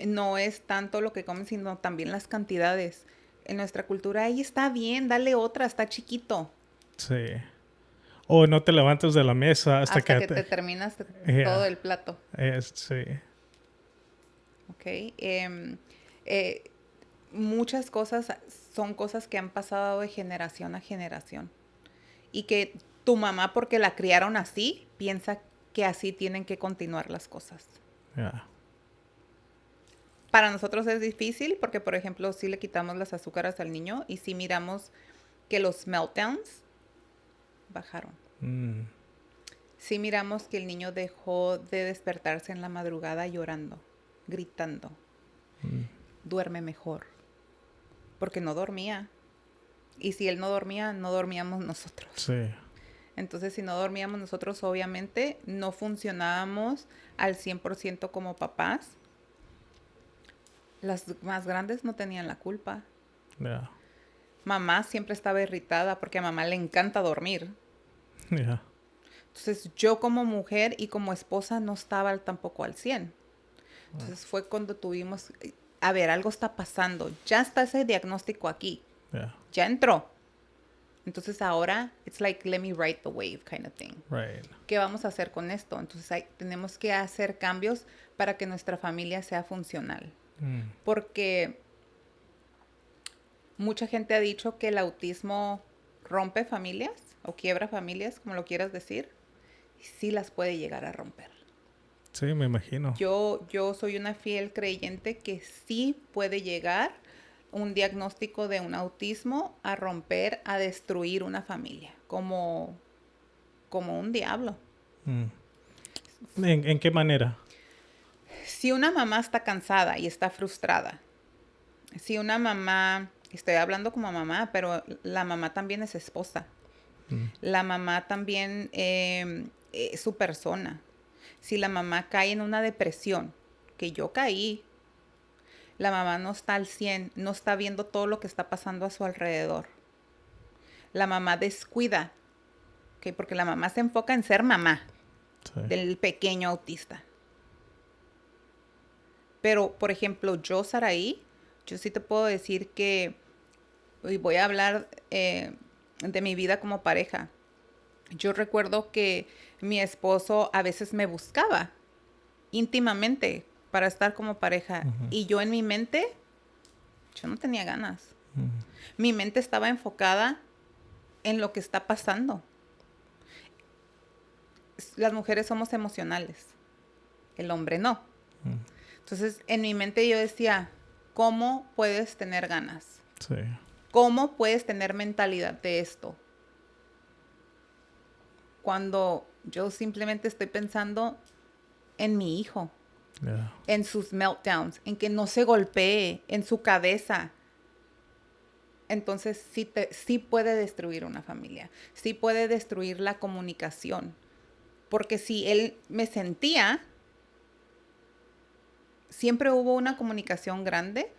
no es tanto lo que comen, sino también las cantidades. En nuestra cultura, ahí está bien, dale otra, está chiquito. Sí. O no te levantas de la mesa hasta que te terminas todo el plato. Sí. Ok. Muchas cosas son cosas que han pasado de generación a generación. Y que tu mamá, porque la criaron así, piensa que así tienen que continuar las cosas. Yeah. Para nosotros es difícil porque, por ejemplo, si le quitamos las azúcares al niño y si miramos que los meltdowns bajaron. Si miramos que el niño dejó de despertarse en la madrugada llorando. gritando. Duerme mejor. Porque no dormía. Y si él no dormía, no dormíamos nosotros. Sí. Entonces, si no dormíamos nosotros, obviamente, no funcionábamos al 100% como papás. Las más grandes no tenían la culpa. Yeah. Mamá siempre estaba irritada porque a mamá le encanta dormir. Yeah. Entonces, yo como mujer y como esposa no estaba tampoco al 100. Entonces, fue cuando tuvimos... A ver, algo está pasando. Ya está ese diagnóstico aquí. Yeah. Ya entró. Entonces, ahora, it's like, let me ride the wave kind of thing. Right. ¿Qué vamos a hacer con esto? Entonces, tenemos que hacer cambios para que nuestra familia sea funcional. Porque mucha gente ha dicho que el autismo rompe familias o quiebra familias, como lo quieras decir. Y sí las puede llegar a romper. Sí, me imagino. Yo soy una fiel creyente que sí puede llegar un diagnóstico de un autismo a romper, a destruir una familia, como un diablo. ¿En qué manera? Si una mamá está cansada y está frustrada, si una mamá, estoy hablando como mamá, pero la mamá también es esposa, la mamá también es su persona. Si la mamá cae en una depresión, que yo caí, la mamá no está al 100, no está viendo todo lo que está pasando a su alrededor. La mamá descuida, ¿okay? Porque la mamá se enfoca en ser mamá del pequeño autista. Pero, por ejemplo, yo, Saraí, yo sí te puedo decir que, y voy a hablar de mi vida como pareja. Yo recuerdo que mi esposo a veces me buscaba íntimamente para estar como pareja. Y yo en mi mente, yo no tenía ganas. Mi mente estaba enfocada en lo que está pasando. Las mujeres somos emocionales. El hombre no. Entonces, en mi mente yo decía, ¿cómo puedes tener ganas? Sí. ¿Cómo puedes tener mentalidad de esto? Cuando yo simplemente estoy pensando en mi hijo, en sus meltdowns, en que no se golpee, en su cabeza. Entonces, sí puede destruir una familia. Sí puede destruir la comunicación. Porque si él me sentía, siempre hubo una comunicación grande.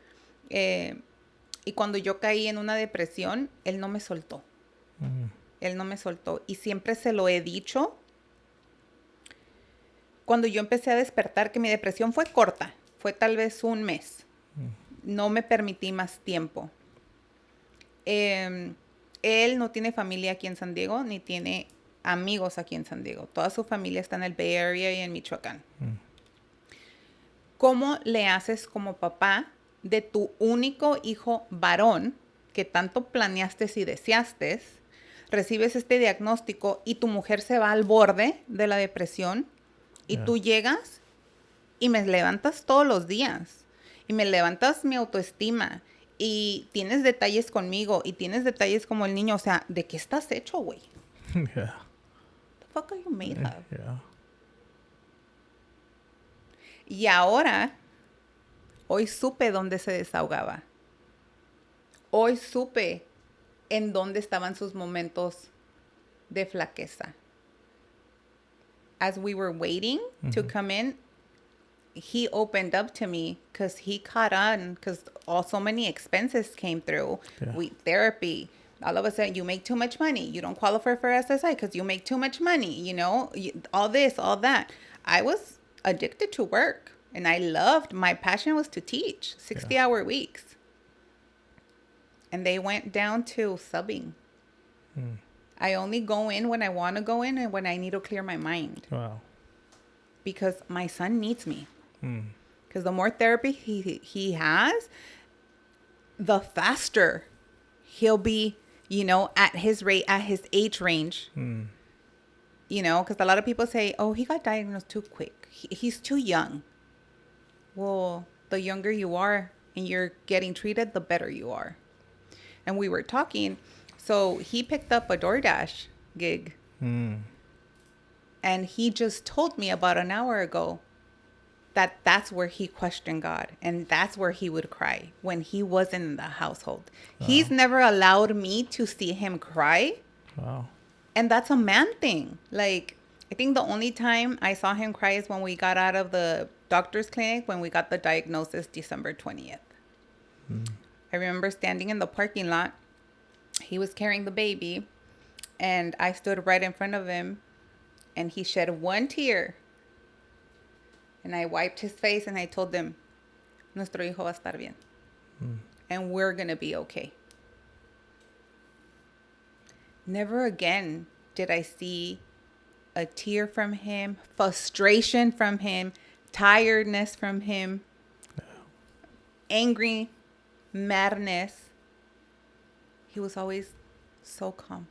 Y cuando yo caí en una depresión, él no me soltó. Él no me soltó. Y siempre se lo he dicho. Cuando yo empecé a despertar, que mi depresión fue corta. Fue tal vez un mes. No me permití más tiempo. Él no tiene familia aquí en San Diego, ni tiene amigos aquí en San Diego. Toda su familia está en el Bay Area y en Michoacán. ¿Cómo le haces como papá de tu único hijo varón que tanto planeaste y deseaste? Recibes este diagnóstico y tu mujer se va al borde de la depresión y tú llegas y me levantas todos los días y me levantas mi autoestima y tienes detalles conmigo y tienes detalles como el niño. O sea, ¿de qué estás hecho, güey? Yeah. The fuck are you made of? Yeah. Y ahora, hoy supe dónde se desahogaba. Hoy supe en dónde estaban sus momentos de flaqueza. As we were waiting to come in, he opened up to me because he caught on because so many expenses came through. Therapy. All of a sudden, you make too much money. You don't qualify for SSI because you make too much money. You know, all this, all that. I was addicted to work. And I loved, my passion was to teach 60-hour weeks. And they went down to subbing. I only go in when I want to go in and when I need to clear my mind. Wow. Because my son needs me. Because the more therapy he has, the faster he'll be, you know, at his rate, at his age range. You know, because a lot of people say, oh, he got diagnosed too quick. He's too young. Well, the younger you are and you're getting treated, the better you are. And we were talking. So he picked up a DoorDash gig. And he just told me about an hour ago, that's where he questioned God, and that's where he would cry when he wasn't in the household. He's never allowed me to see him cry. Wow. And that's a man thing. Like, I think the only time I saw him cry is when we got out of the doctor's clinic, when we got the diagnosis December 20th. I remember standing in the parking lot. He was carrying the baby, and I stood right in front of him, and he shed one tear. And I wiped his face, and I told him, nuestro hijo va a estar bien. And we're going to be okay. Never again did I see a tear from him, frustration from him, tiredness from him, angry, madness. He was always so calm.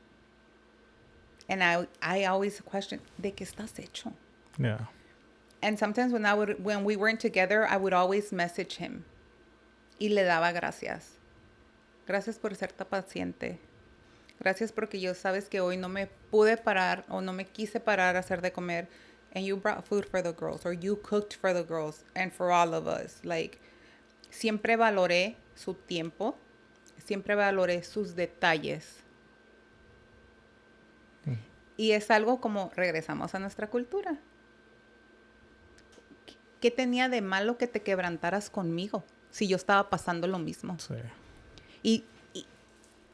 And I always questioned, ¿de qué estás hecho? Yeah. And sometimes when we weren't together, I would always message him. Y le daba gracias. Gracias por ser tan paciente. Gracias porque yo sabes que hoy no me pude parar o no me quise parar a hacer de comer. And you brought food for the girls, or you cooked for the girls and for all of us. Like, siempre valoré su tiempo. Siempre valoré sus detalles. Y es algo como regresamos a nuestra cultura. ¿Qué tenía de malo que te quebrantaras conmigo si yo estaba pasando lo mismo? Sí.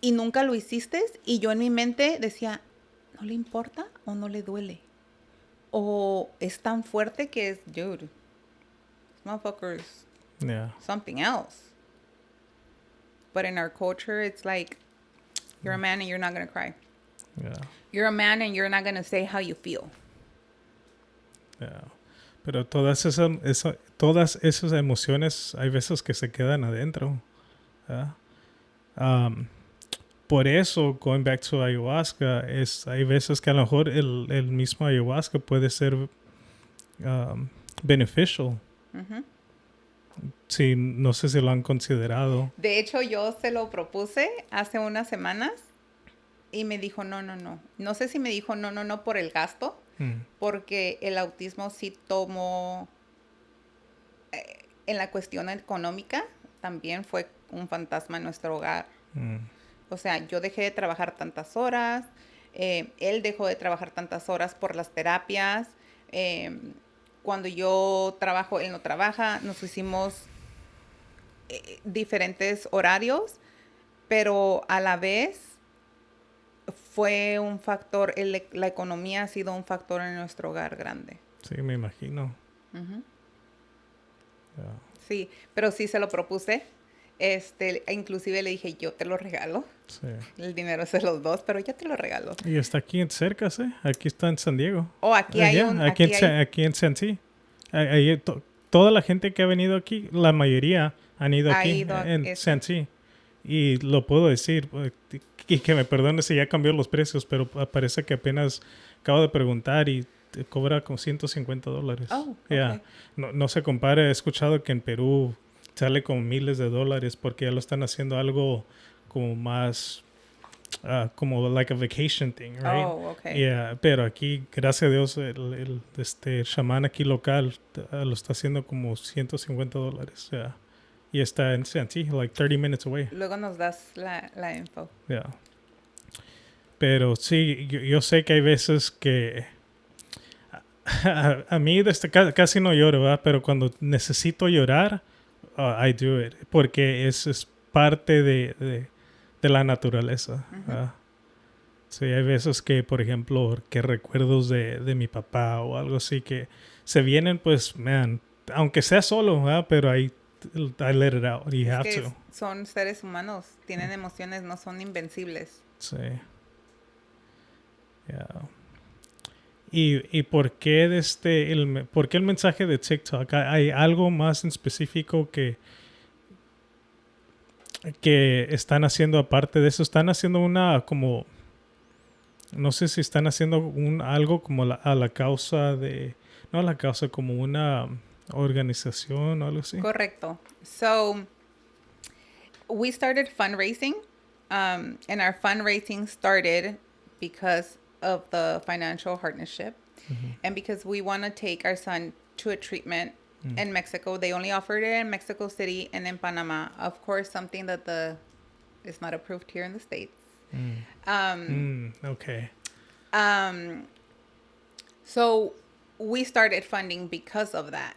Y nunca lo hiciste, y yo en mi mente decía, ¿no le importa o no le duele? O es tan fuerte que es, dude, this motherfucker's something else. But in our culture, it's like, you're a man and you're not going to cry. Yeah. You're a man and you're not going to say how you feel. Yeah. Pero todas esas emociones hay veces que se quedan adentro. Por eso, going back to ayahuasca, hay veces que a lo mejor el mismo ayahuasca puede ser beneficial. Sí, no sé si lo han considerado. De hecho, yo se lo propuse hace unas semanas y me dijo no. No sé si me dijo no por el gasto, porque el autismo sí tomó, en la cuestión económica, también fue un fantasma en nuestro hogar. O sea, yo dejé de trabajar tantas horas, él dejó de trabajar tantas horas por las terapias. Cuando yo trabajo, él no trabaja. Nos hicimos diferentes horarios, pero a la vez fue un factor, la economía ha sido un factor en nuestro hogar grande. Sí, me imagino. Sí, pero sí se lo propuse. Inclusive le dije, yo te lo regalo. Sí. El dinero es de los dos, pero yo te lo regalo. Y está aquí en cerca, ¿sí? Aquí está en San Diego. Aquí hay un... Aquí en Sensi. Toda la gente que ha venido aquí, la mayoría han ido aquí en Sensi. Y lo puedo decir, y que me perdone si ya cambió los precios, pero parece que apenas acabo de preguntar y te cobra como $150. Oh, okay. No se compara. He escuchado que en Perú sale con miles de dólares porque ya lo están haciendo algo como más como like a vacation thing, right? Oh, okay. Yeah, pero aquí, gracias a Dios, el chamán aquí local lo está haciendo como $150. Yeah. Y está en Santi, like 30 minutes away. Luego nos das la info. Yeah. Pero sí, yo sé que hay veces que a mí casi no lloro, ¿verdad? Pero cuando necesito llorar, I do it. Porque es parte de la naturaleza. Sí, hay veces que, por ejemplo, que recuerdos de mi papá o algo así que se vienen, pues, man, aunque sea solo, ¿verdad? Pero I let it out. You have to. Son seres humanos, tienen emociones, no son invencibles. Sí. Yeah. ¿Y por qué por qué el mensaje de TikTok? ¿Hay algo más en específico que están haciendo aparte de eso? Están haciendo como, no sé si están haciendo algo como a la causa no a la causa, como una organización o algo así. Correcto. So, we started fundraising, and our fundraising started because of the financial hardship, and because we want to take our son to a treatment in Mexico. They only offered it in Mexico City and in Panama. Of course, something that is not approved here in the States. Okay. So we started funding because of that.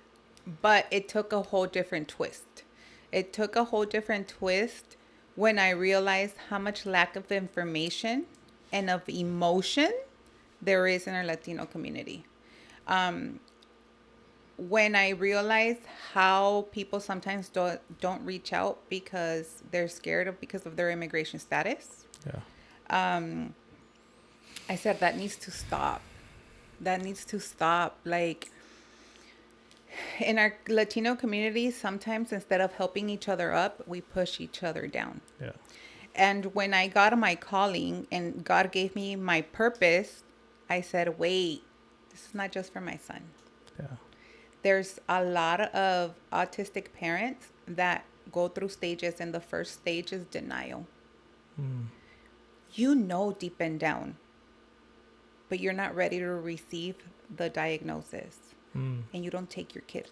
But it took a whole different twist. It took a whole different twist when I realized how much lack of information and of emotion there is in our Latino community. When I realized how people sometimes don't reach out because they're scared because of their immigration status. Yeah. I said that needs to stop. That needs to stop. Like, in our Latino community, sometimes instead of helping each other up, we push each other down. Yeah. And when I got my calling and God gave me my purpose, I said, wait, this is not just for my son. Yeah. There's a lot of autistic parents that go through stages, and the first stage is denial. You know deep and down, but you're not ready to receive the diagnosis. And you don't take your kid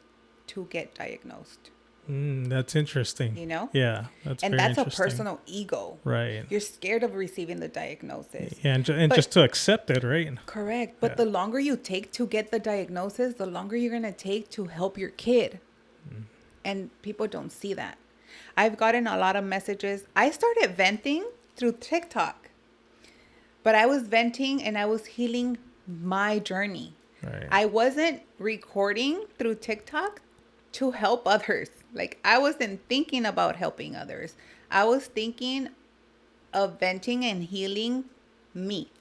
to get diagnosed. That's interesting. You know? Yeah, that's and very that's interesting. a personal ego. Right. You're scared of receiving the diagnosis. Yeah, and just to accept it, right? Correct. But the longer you take to get the diagnosis, the longer you're going to take to help your kid. And people don't see that. I've gotten a lot of messages. I started venting through TikTok. But I was venting and I was healing my journey. Right. I wasn't recording through TikTok to help others. Like, I wasn't thinking about helping others. I was thinking of venting and healing me.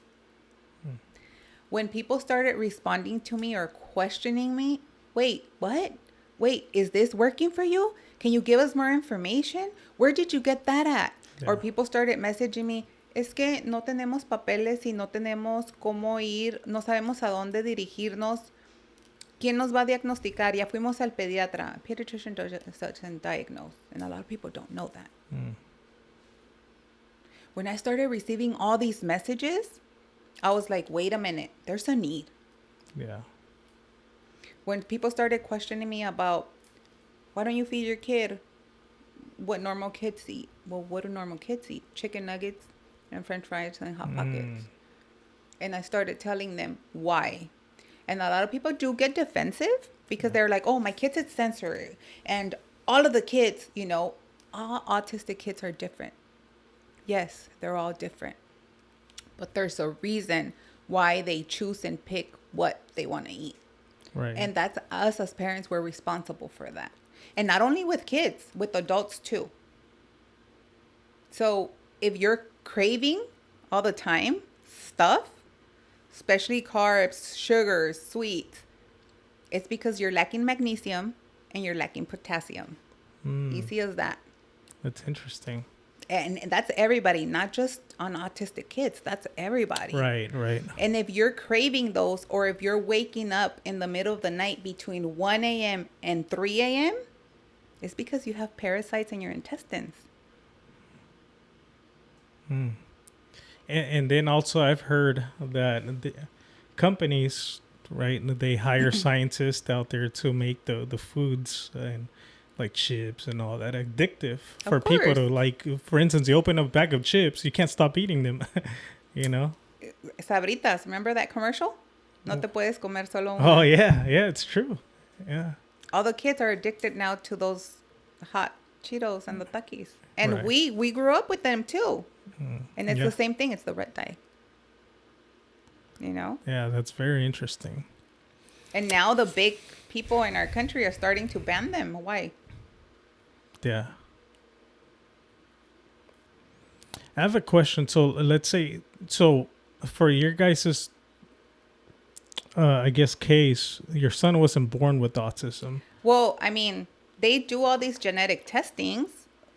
When people started responding to me or questioning me, wait, what? Wait, is this working for you? Can you give us more information? Where did you get that at? Yeah. Or people started messaging me, es que no tenemos papeles y no tenemos cómo ir, no sabemos a dónde dirigirnos. ¿Quién nos va a diagnosticar? Ya fuimos al pediatra. Pediatrician doesn't diagnose. And a lot of people don't know that. When I started receiving all these messages, I was like, wait a minute, there's a need. Yeah. When people started questioning me about, why don't you feed your kid what normal kids eat? Well, what do normal kids eat? Chicken nuggets and French fries and Hot Pockets. And I started telling them why. And a lot of people do get defensive because they're like, oh, my kid's is sensory. And all of the kids, you know, all autistic kids are different. Yes, they're all different. But there's a reason why they choose and pick what they want to eat. Right. And that's us as parents, we're responsible for that. And not only with kids, with adults too. So if you're craving all the time stuff, especially carbs, sugars, sweets, it's because you're lacking magnesium and you're lacking potassium. Easy as that. That's interesting. And that's everybody, not just on autistic kids. That's everybody. Right, right. And if you're craving those, or if you're waking up in the middle of the night between 1 a.m. and 3 a.m., it's because you have parasites in your intestines. And then also I've heard that the companies, right, they hire scientists out there to make the foods and like chips and all that addictive for people to, like, for instance, you open a bag of chips, you can't stop eating them, you know? Sabritas, remember that commercial? No te puedes comer solo una. Oh, yeah, it's true. Yeah. All the kids are addicted now to those hot Cheetos and the Takis. And we grew up with them too. And it's the same thing. It's the red dye. You know? Yeah, that's very interesting. And now the big people in our country are starting to ban them. Why? Yeah. I have a question. So let's say, for your guys' I guess case, your son wasn't born with autism. Well, I mean, they do all these genetic testings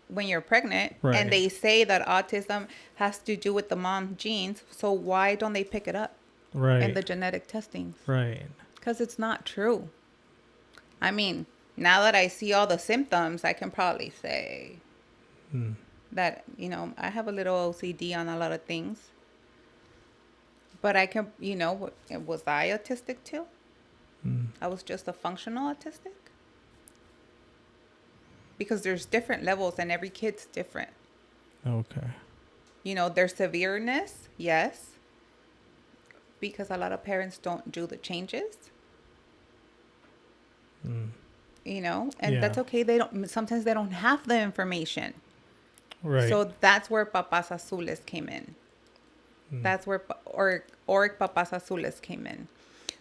when you're pregnant, and they say that autism has to do with the mom genes. So why don't they pick it up in the genetic testings? Right. Because it's not true. I mean, now that I see all the symptoms, I can probably say that, you know, I have a little OCD on a lot of things. But I can, you know, was I autistic too? I was just a functional autistic. because there's different levels and every kid's different. Okay. You know, their severeness, yes, because a lot of parents don't do the changes. You know, and that's okay. Sometimes they don't have the information. Right. So that's where Papas Azules came in. That's where Oric Papas Azules came in.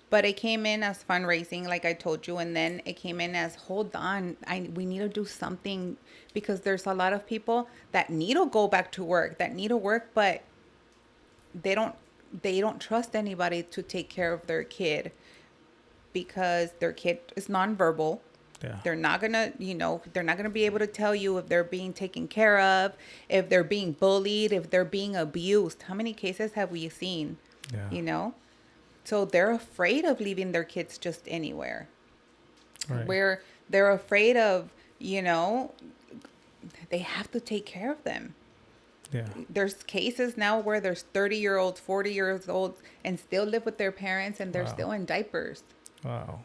But it came in as fundraising, like I told you, and then it came in as, hold on, we need to do something, because there's a lot of people that need to go back to work, but they don't trust anybody to take care of their kid, because their kid is nonverbal. Yeah. They're not gonna be able to tell you if they're being taken care of, if they're being bullied, if they're being abused. How many cases have we seen? Yeah. You know? So they're afraid of leaving their kids just anywhere. Right. Where they're afraid of, they have to take care of them. Yeah. There's cases now where there's 30-year-olds, 40-year-olds, and still live with their parents, and they're still in diapers. Wow.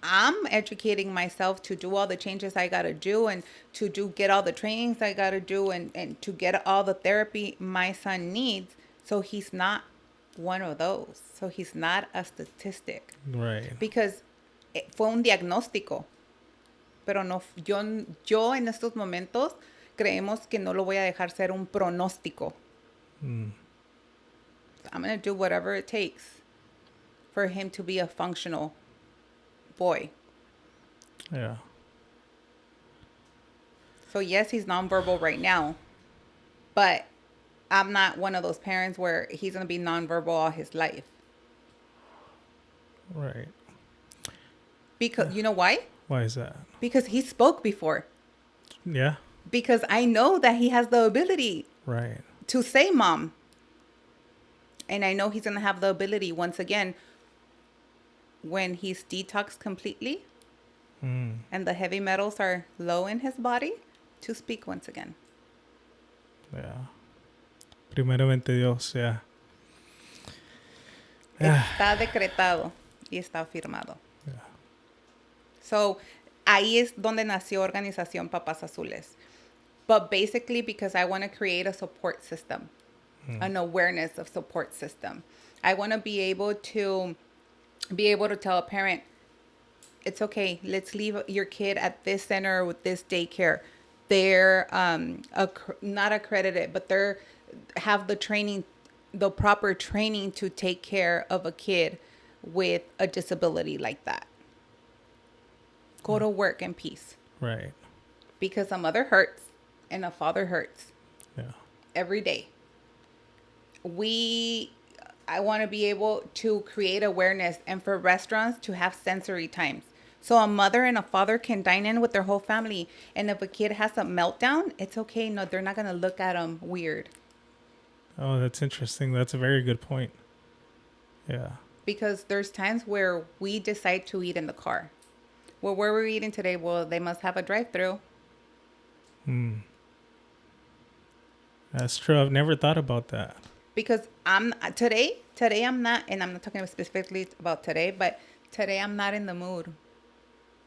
I'm educating myself to do all the changes I got to do, and to get all the trainings I got to do, and to get all the therapy my son needs, so he's not one of those. So he's not a statistic. Right. Because fue un diagnóstico. Pero no, yo en estos momentos creemos que no lo voy a dejar ser un pronóstico. I'm going to do whatever it takes for him to be a functional boy. Yeah. So yes, he's nonverbal right now, but I'm not one of those parents where he's going to be nonverbal all his life. Right. Because you know why? Why is that? Because he spoke before. Yeah. Because I know that he has the ability Right. to say mom. And I know he's going to have the ability once again when he's detoxed completely and the heavy metals are low in his body to speak once again. Yeah. Primeramente Dios, yeah. Está decretado y está firmado. Yeah. So, ahí es donde nació Organización Papas Azules. But basically because I want to create a support system, an awareness of support system. I want to be able to tell a parent, it's okay, let's leave your kid at this center with this daycare. They're not accredited, but they're have the training, the proper training to take care of a kid with a disability like that. Go to work in peace. Right. Because a mother hurts and a father hurts. Yeah. Every day. I want to be able to create awareness, and for restaurants to have sensory times. So a mother and a father can dine in with their whole family. And if a kid has a meltdown, it's okay. No, they're not going to look at them weird. Oh, that's interesting. That's a very good point. Yeah. Because there's times where we decide to eat in the car. Well, where we're eating today, well, they must have a drive-through. That's true. I've never thought about that. Because today I'm not, and I'm not talking specifically about today, but today I'm not in the mood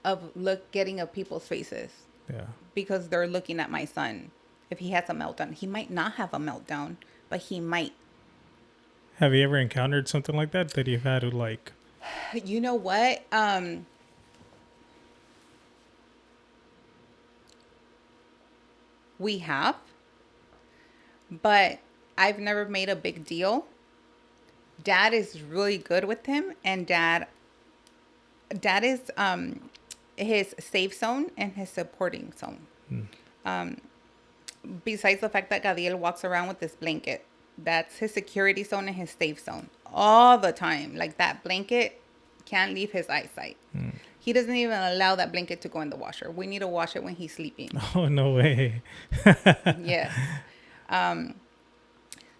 of getting up people's faces. Yeah. Because they're looking at my son. If he has a meltdown, he might not have a meltdown, but he might. Have you ever encountered something like that you've had to like? You know what? We have, but I've never made a big deal. Dad is really good with him, and dad is his safe zone and his supporting zone. Besides the fact that Gadiel walks around with this blanket, that's his security zone and his safe zone all the time. Like, that blanket can't leave his eyesight. He doesn't even allow that blanket to go in the washer. We need to wash it when he's sleeping. Oh, no way. Yes.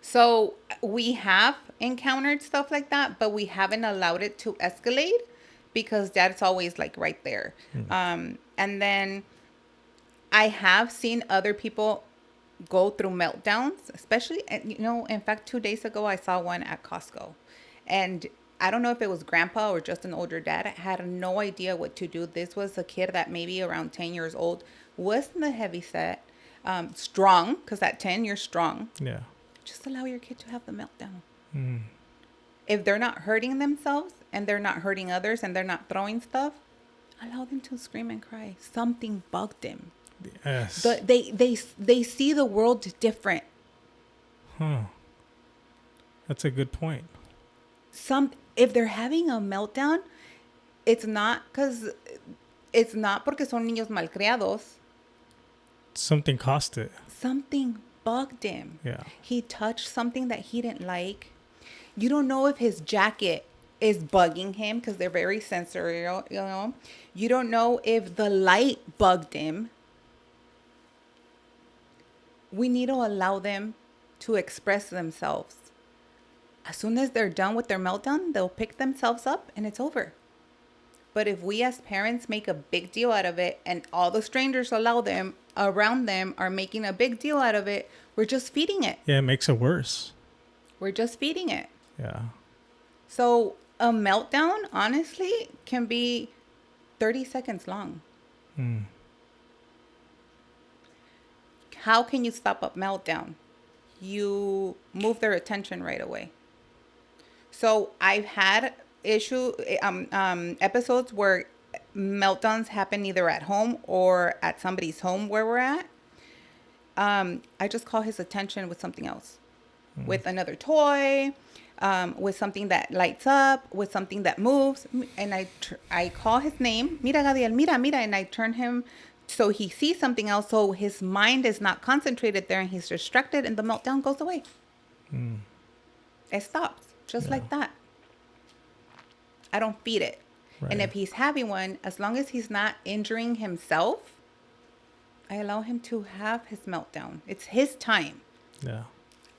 So we have encountered stuff like that, but we haven't allowed it to escalate because Dad's always like right there. And then I have seen other people go through meltdowns, especially, in fact, 2 days ago, I saw one at Costco, and I don't know if it was grandpa or just an older dad. I had no idea what to do. This was a kid that maybe around 10 years old, wasn't the heavy set, strong, because at 10 you're strong. Yeah. Just allow your kid to have the meltdown. Mm. If they're not hurting themselves and they're not hurting others and they're not throwing stuff, allow them to scream and cry. Something bugged them. Yes. They see the world different. Huh. That's a good point. If they're having a meltdown, it's not porque son niños malcriados. Something cost it. Something bugged him. Yeah. He touched something that he didn't like. You don't know if his jacket is bugging him because they're very sensorial, you know. You don't know if the light bugged him. We need to allow them to express themselves. As soon as they're done with their meltdown, they'll pick themselves up and it's over. But if we as parents make a big deal out of it and all the strangers around them are making a big deal out of it, we're just feeding it. Yeah, it makes it worse. We're just feeding it. Yeah. So a meltdown, honestly, can be 30 seconds long. Mm. How can you stop a meltdown? You move their attention right away. So I've had episodes where meltdowns happen either at home or at somebody's home where we're at. I just call his attention with something else, with another toy, with something that lights up, with something that moves, and I call his name, mira Gadiel, mira, and I turn him so he sees something else, so his mind is not concentrated there and he's distracted, and the meltdown goes away. It stops just like that. I don't feed it. Right. And if he's having one, as long as he's not injuring himself, I allow him to have his meltdown. It's his time. Yeah.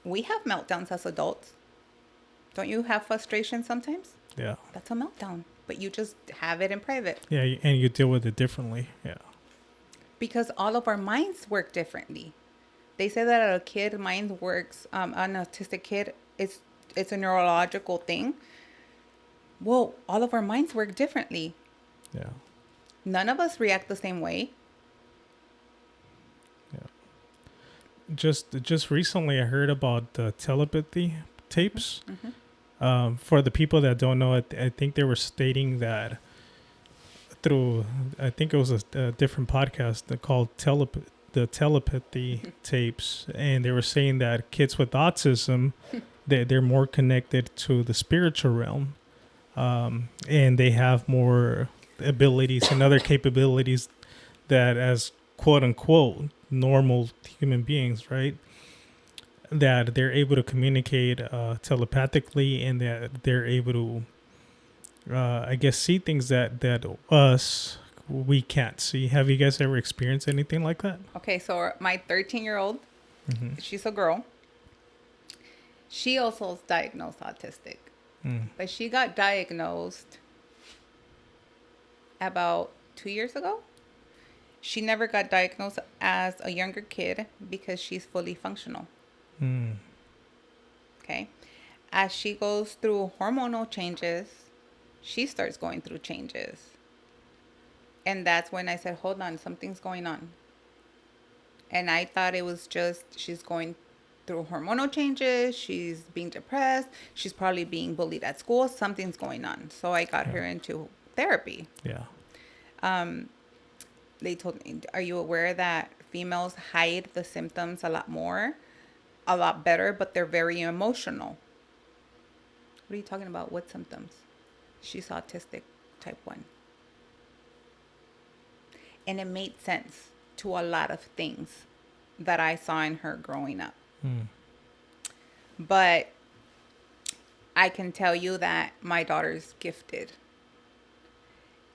We have meltdowns as adults. Don't you have frustration sometimes? Yeah. That's a meltdown, but you just have it in private. Yeah, and you deal with it differently. Yeah. Because all of our minds work differently. They say that a kid's mind works, an autistic kid, it's a neurological thing. Well, all of our minds work differently. Yeah. None of us react the same way. Yeah. Just recently, I heard about the telepathy tapes. Mm-hmm. For the people that don't know, I think they were stating that I think it was a different podcast called the telepathy tapes, and they were saying that kids with autism, they're more connected to the spiritual realm, and they have more abilities and other capabilities that, as quote unquote normal human beings, right, that they're able to communicate telepathically, and that they're able to I guess see things that we can't see. Have you guys ever experienced anything like that? Okay, so my 13-year-old, she's a girl. She also is diagnosed autistic. But she got diagnosed about 2 years ago. She never got diagnosed as a younger kid because she's fully functional. Okay. As she goes through hormonal changes, she starts going through changes. And that's when I said, hold on, something's going on. And I thought it was just she's going through hormonal changes. She's being depressed. She's probably being bullied at school. Something's going on. So I got her into therapy. Yeah. They told me, are you aware that females hide the symptoms a lot better, but they're very emotional? What are you talking about? What symptoms? She's autistic, type 1. And it made sense to a lot of things that I saw in her growing up. But I can tell you that my daughter's gifted.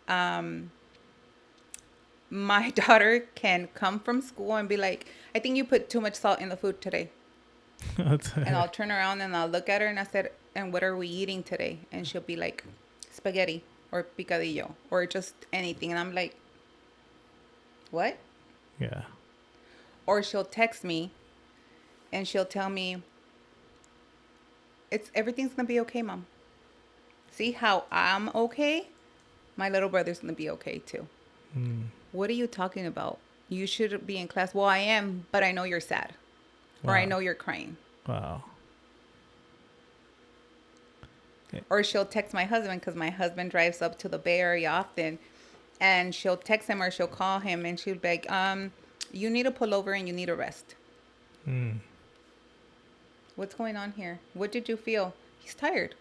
My daughter can come from school and be like, I think you put too much salt in the food today. And I'll turn around and I'll look at her and I said, and what are we eating today? And she'll be like, spaghetti or picadillo or just anything. And I'm like, what? Yeah. Or she'll text me and she'll tell me, everything's going to be okay, Mom. see how I'm okay, my little brother's going to be okay too. What are you talking about? You should be in class. Well, I am, but I know you're sad. Or I know you're crying. Wow. Or she'll text my husband because my husband drives up to the Bay Area often. And she'll text him or she'll call him and she'll be like, you need to pull over and you need to rest. What's going on here? What did you feel? He's tired.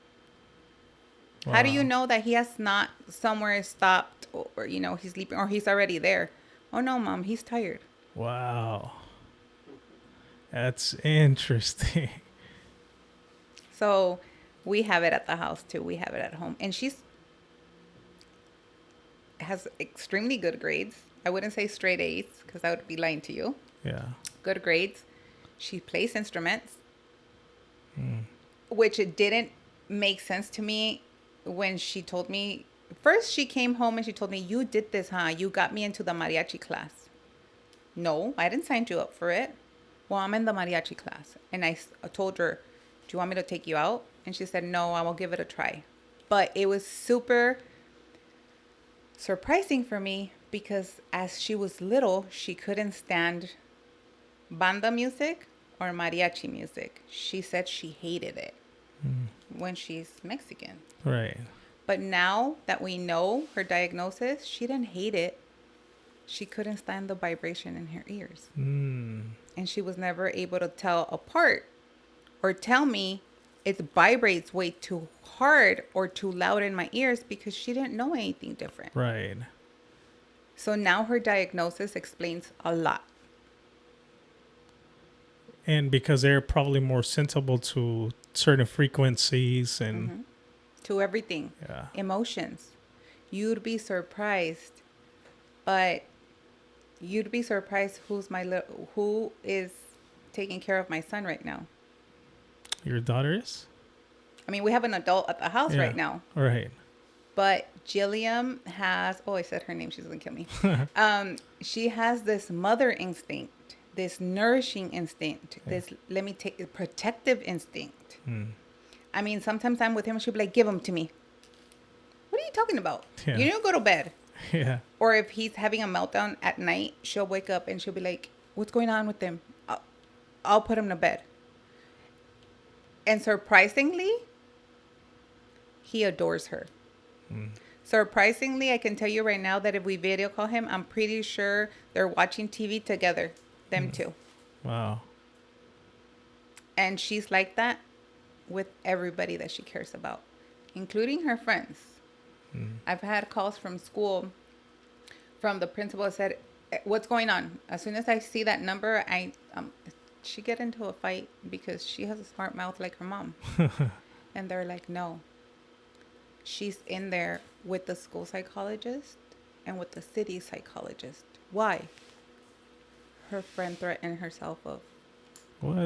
Wow. How do you know that he has not somewhere stopped or, he's sleeping or he's already there? Oh, no, Mom, he's tired. Wow. That's interesting. So we have it at the house, too. We have it at home. And she's has extremely good grades. I wouldn't say straight A's because I would be lying to you. Yeah. Good grades. She plays instruments, which it didn't make sense to me when she told me. First, she came home and she told me, you did this, huh? You got me into the mariachi class. No, I didn't sign you up for it. Well, I'm in the mariachi class. And I told her, do you want me to take you out? And she said, no, I will give it a try. But it was super surprising for me because as she was little, she couldn't stand banda music or mariachi music. She said she hated it when she's Mexican. Right. But now that we know her diagnosis, she didn't hate it. She couldn't stand the vibration in her ears. And she was never able to tell apart or tell me it vibrates way too hard or too loud in my ears because she didn't know anything different. Right. So now her diagnosis explains a lot. And because they're probably more sensible to certain frequencies and to everything. Yeah. Emotions. You'd be surprised. But you'd be surprised who is taking care of my son right now. Your daughter is? I mean, we have an adult at the house right now. Right. But Jilliam has, I said her name. She's going to kill me. She has this mother instinct, this nourishing instinct, this, protective instinct. I mean, sometimes I'm with him and she'll be like, give him to me. What are you talking about? Yeah. You need to go to bed. Yeah. Or if he's having a meltdown at night, she'll wake up and she'll be like, what's going on with him? I'll put him to bed. And surprisingly, he adores her. Surprisingly, I can tell you right now that if we video call him, I'm pretty sure they're watching TV together, them two. Wow. And she's like that with everybody that she cares about, including her friends. I've had calls from school from the principal that said, what's going on? As soon as I see that number, she get into a fight because she has a smart mouth like her mom. And they're like, no. She's in there with the school psychologist and with the city psychologist. Why? Her friend threatened herself of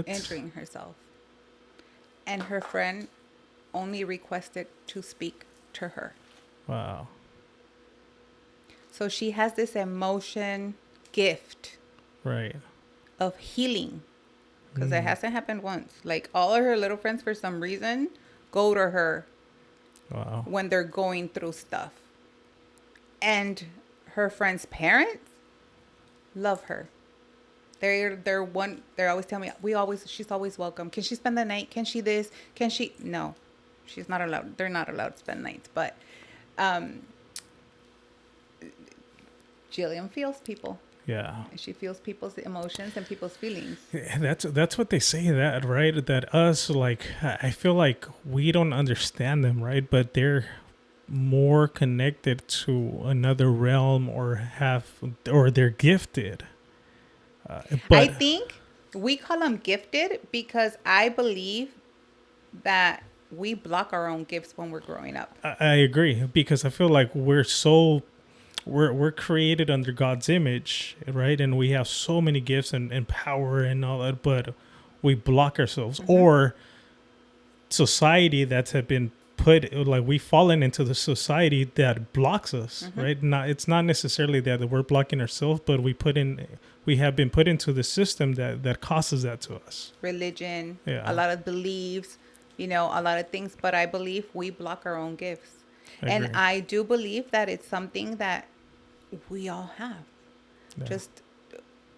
injuring herself. And her friend only requested to speak to her. Wow. So she has this emotion gift. Right. Of healing. Because it hasn't happened once. Like all of her little friends, for some reason, go to her. Wow. When they're going through stuff. And her friends' parents love her. They're always telling me, she's always welcome. Can she spend the night? Can she this? Can she? No, she's not allowed. They're not allowed to spend nights. But Jillian feels people. Yeah. She feels people's emotions and people's feelings. That's what they say, that, right? That us, like, I feel like we don't understand them, right? But they're more connected to another realm or they're gifted. But I think we call them gifted because I believe that we block our own gifts when we're growing up. I agree, because I feel like we're created under God's image, right? And we have so many gifts and power and all that, but we block ourselves. Or society that's have been put, like we've fallen into the society that blocks us, right? It's not necessarily that we're blocking ourselves, but we have been put into the system that causes that to us. Religion, a lot of beliefs, you know, a lot of things, but I believe we block our own gifts. And Agree. I do believe that it's something that we all have. Yeah. Just,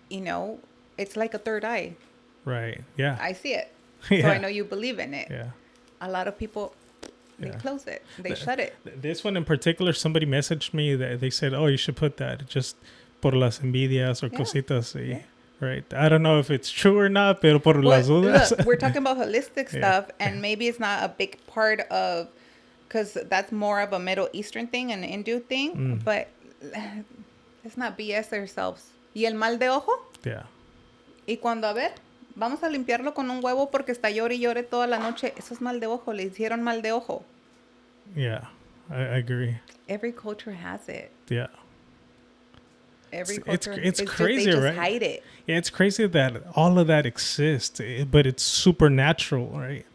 you know, it's like a third eye. Right. Yeah. I see it. Yeah. So I know you believe in it. Yeah. A lot of people, they Yeah. close it. They shut it. This one in particular, somebody messaged me that they said, "Oh, you should put that just por las envidias or Yeah. cositas." Y, Yeah. right. I don't know if it's true or not, pero por Well, las dudas. look, we're talking about holistic Yeah. stuff, and maybe it's not a big part of, because that's more of a Middle Eastern thing, an Hindu thing, but let's not BS ourselves. ¿Y el mal de ojo? Yeah. Y cuando, a ver, vamos a limpiarlo con un huevo porque está llore y llore toda la noche. Eso es mal de ojo. Le hicieron mal de ojo. Yeah. I agree. Every culture has it. Yeah. Every It's culture. crazy, just, they just right? hide it. Yeah, it's crazy that all of that exists, but it's supernatural, right?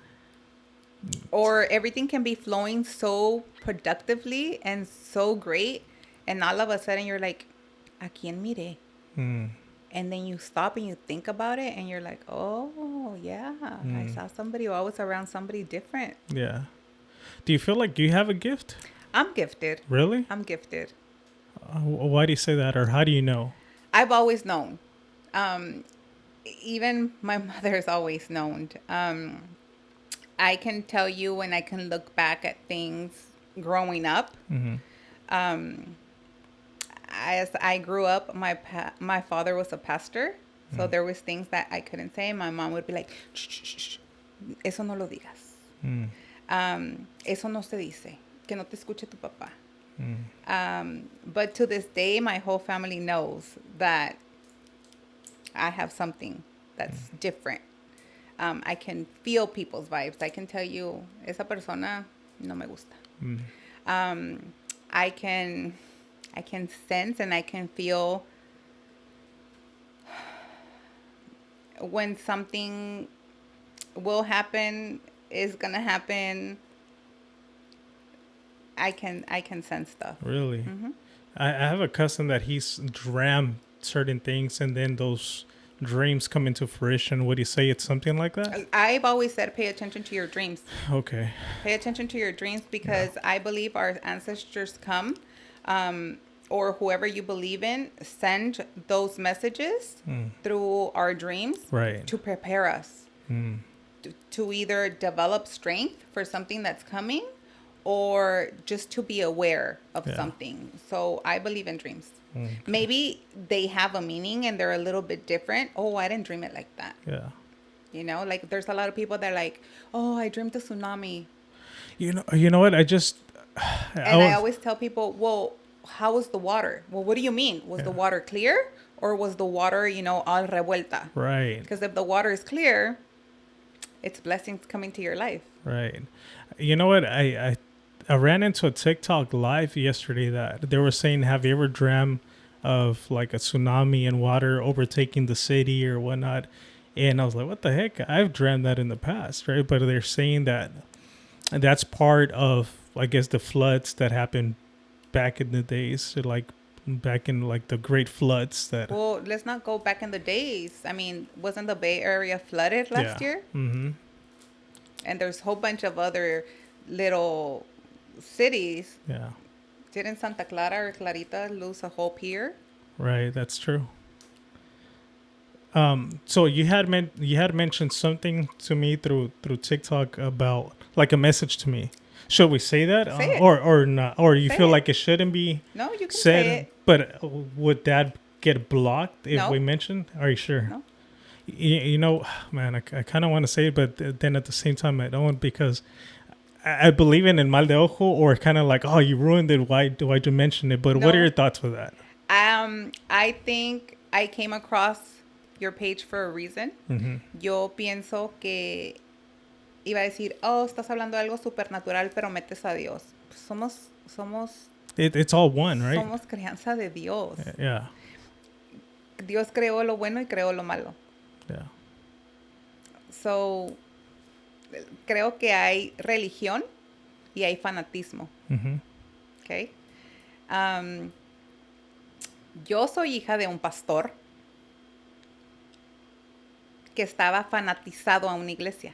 Or everything can be flowing so productively and so great, and all of a sudden you're like, ¿a quién miré? And then you stop and you think about it, and you're like, oh, yeah, I saw somebody, or I was around somebody different. Yeah. Do you feel like you have a gift? I'm gifted. Really? I'm gifted. Why do you say that, or how do you know? I've always known. Even my mother's always known. I can tell you when I can look back at things growing up. As I grew up, my father was a pastor, so there was things that I couldn't say. My mom would be like, shh, shh, shh, eso no lo digas. Eso no se dice. Que no te escuche tu papá. But to this day, my whole family knows that I have something that's different. I can feel people's vibes. I can tell you, esa persona no me gusta. I can sense and I can feel when something will happen, is gonna happen. I can sense stuff. Really? I have a cousin that he's dreamt certain things, and then those dreams come into fruition. Would you say it's something like that? I've always said pay attention to your dreams. Okay. Pay attention to your dreams, because I believe our ancestors come, or whoever you believe in, send those messages through our dreams, Right. to prepare us to either develop strength for something that's coming, or just to be aware of something. So I believe in dreams. Okay. Maybe they have a meaning and they're a little bit different. Oh, I didn't dream it like that. Yeah. You know, like there's a lot of people that are like, oh, I dreamt a tsunami. You know what? I always tell people, well, how was the water? Well, what do you mean? Was the water clear, or was the water, all revuelta? Right. Because if the water is clear, it's blessings coming to your life. Right. You know what? I ran into a TikTok live yesterday that they were saying, have you ever dreamt of like a tsunami and water overtaking the city or whatnot? And I was like, what the heck? I've dreamt that in the past, right? But they're saying that that's part of, I guess, the floods that happened back in the days, like back in like the great floods that. Well, let's not go back in the days. I mean, wasn't the Bay Area flooded last year? Mm-hmm. And there's a whole bunch of other little cities. Yeah. Didn't Santa Clara or Clarita lose a whole pier? Right, that's true. So you had mentioned something to me through TikTok about like a message to me. Should we say that? Say it. Or not? Or you Say feel it. like it shouldn't be No, you can said? say it. But would that get blocked if No. we mentioned? Are you sure? No. You know, man, I kind of want to say it, but then at the same time I don't, because I believe in el mal de ojo, or kind of like, oh, you ruined it. Why'd you mention it? But what are No. your thoughts with that? I think I came across your page for a reason. Mm-hmm. Yo pienso que iba a decir, oh, estás hablando de algo supernatural, pero metes a Dios. Somos It's all one, right? Somos crianza de Dios. Yeah. Dios creó lo bueno y creó lo malo. Yeah. So, creo que hay religión y hay fanatismo. Mm-hmm. Okay. Yo soy hija de un pastor que estaba fanatizado a una iglesia.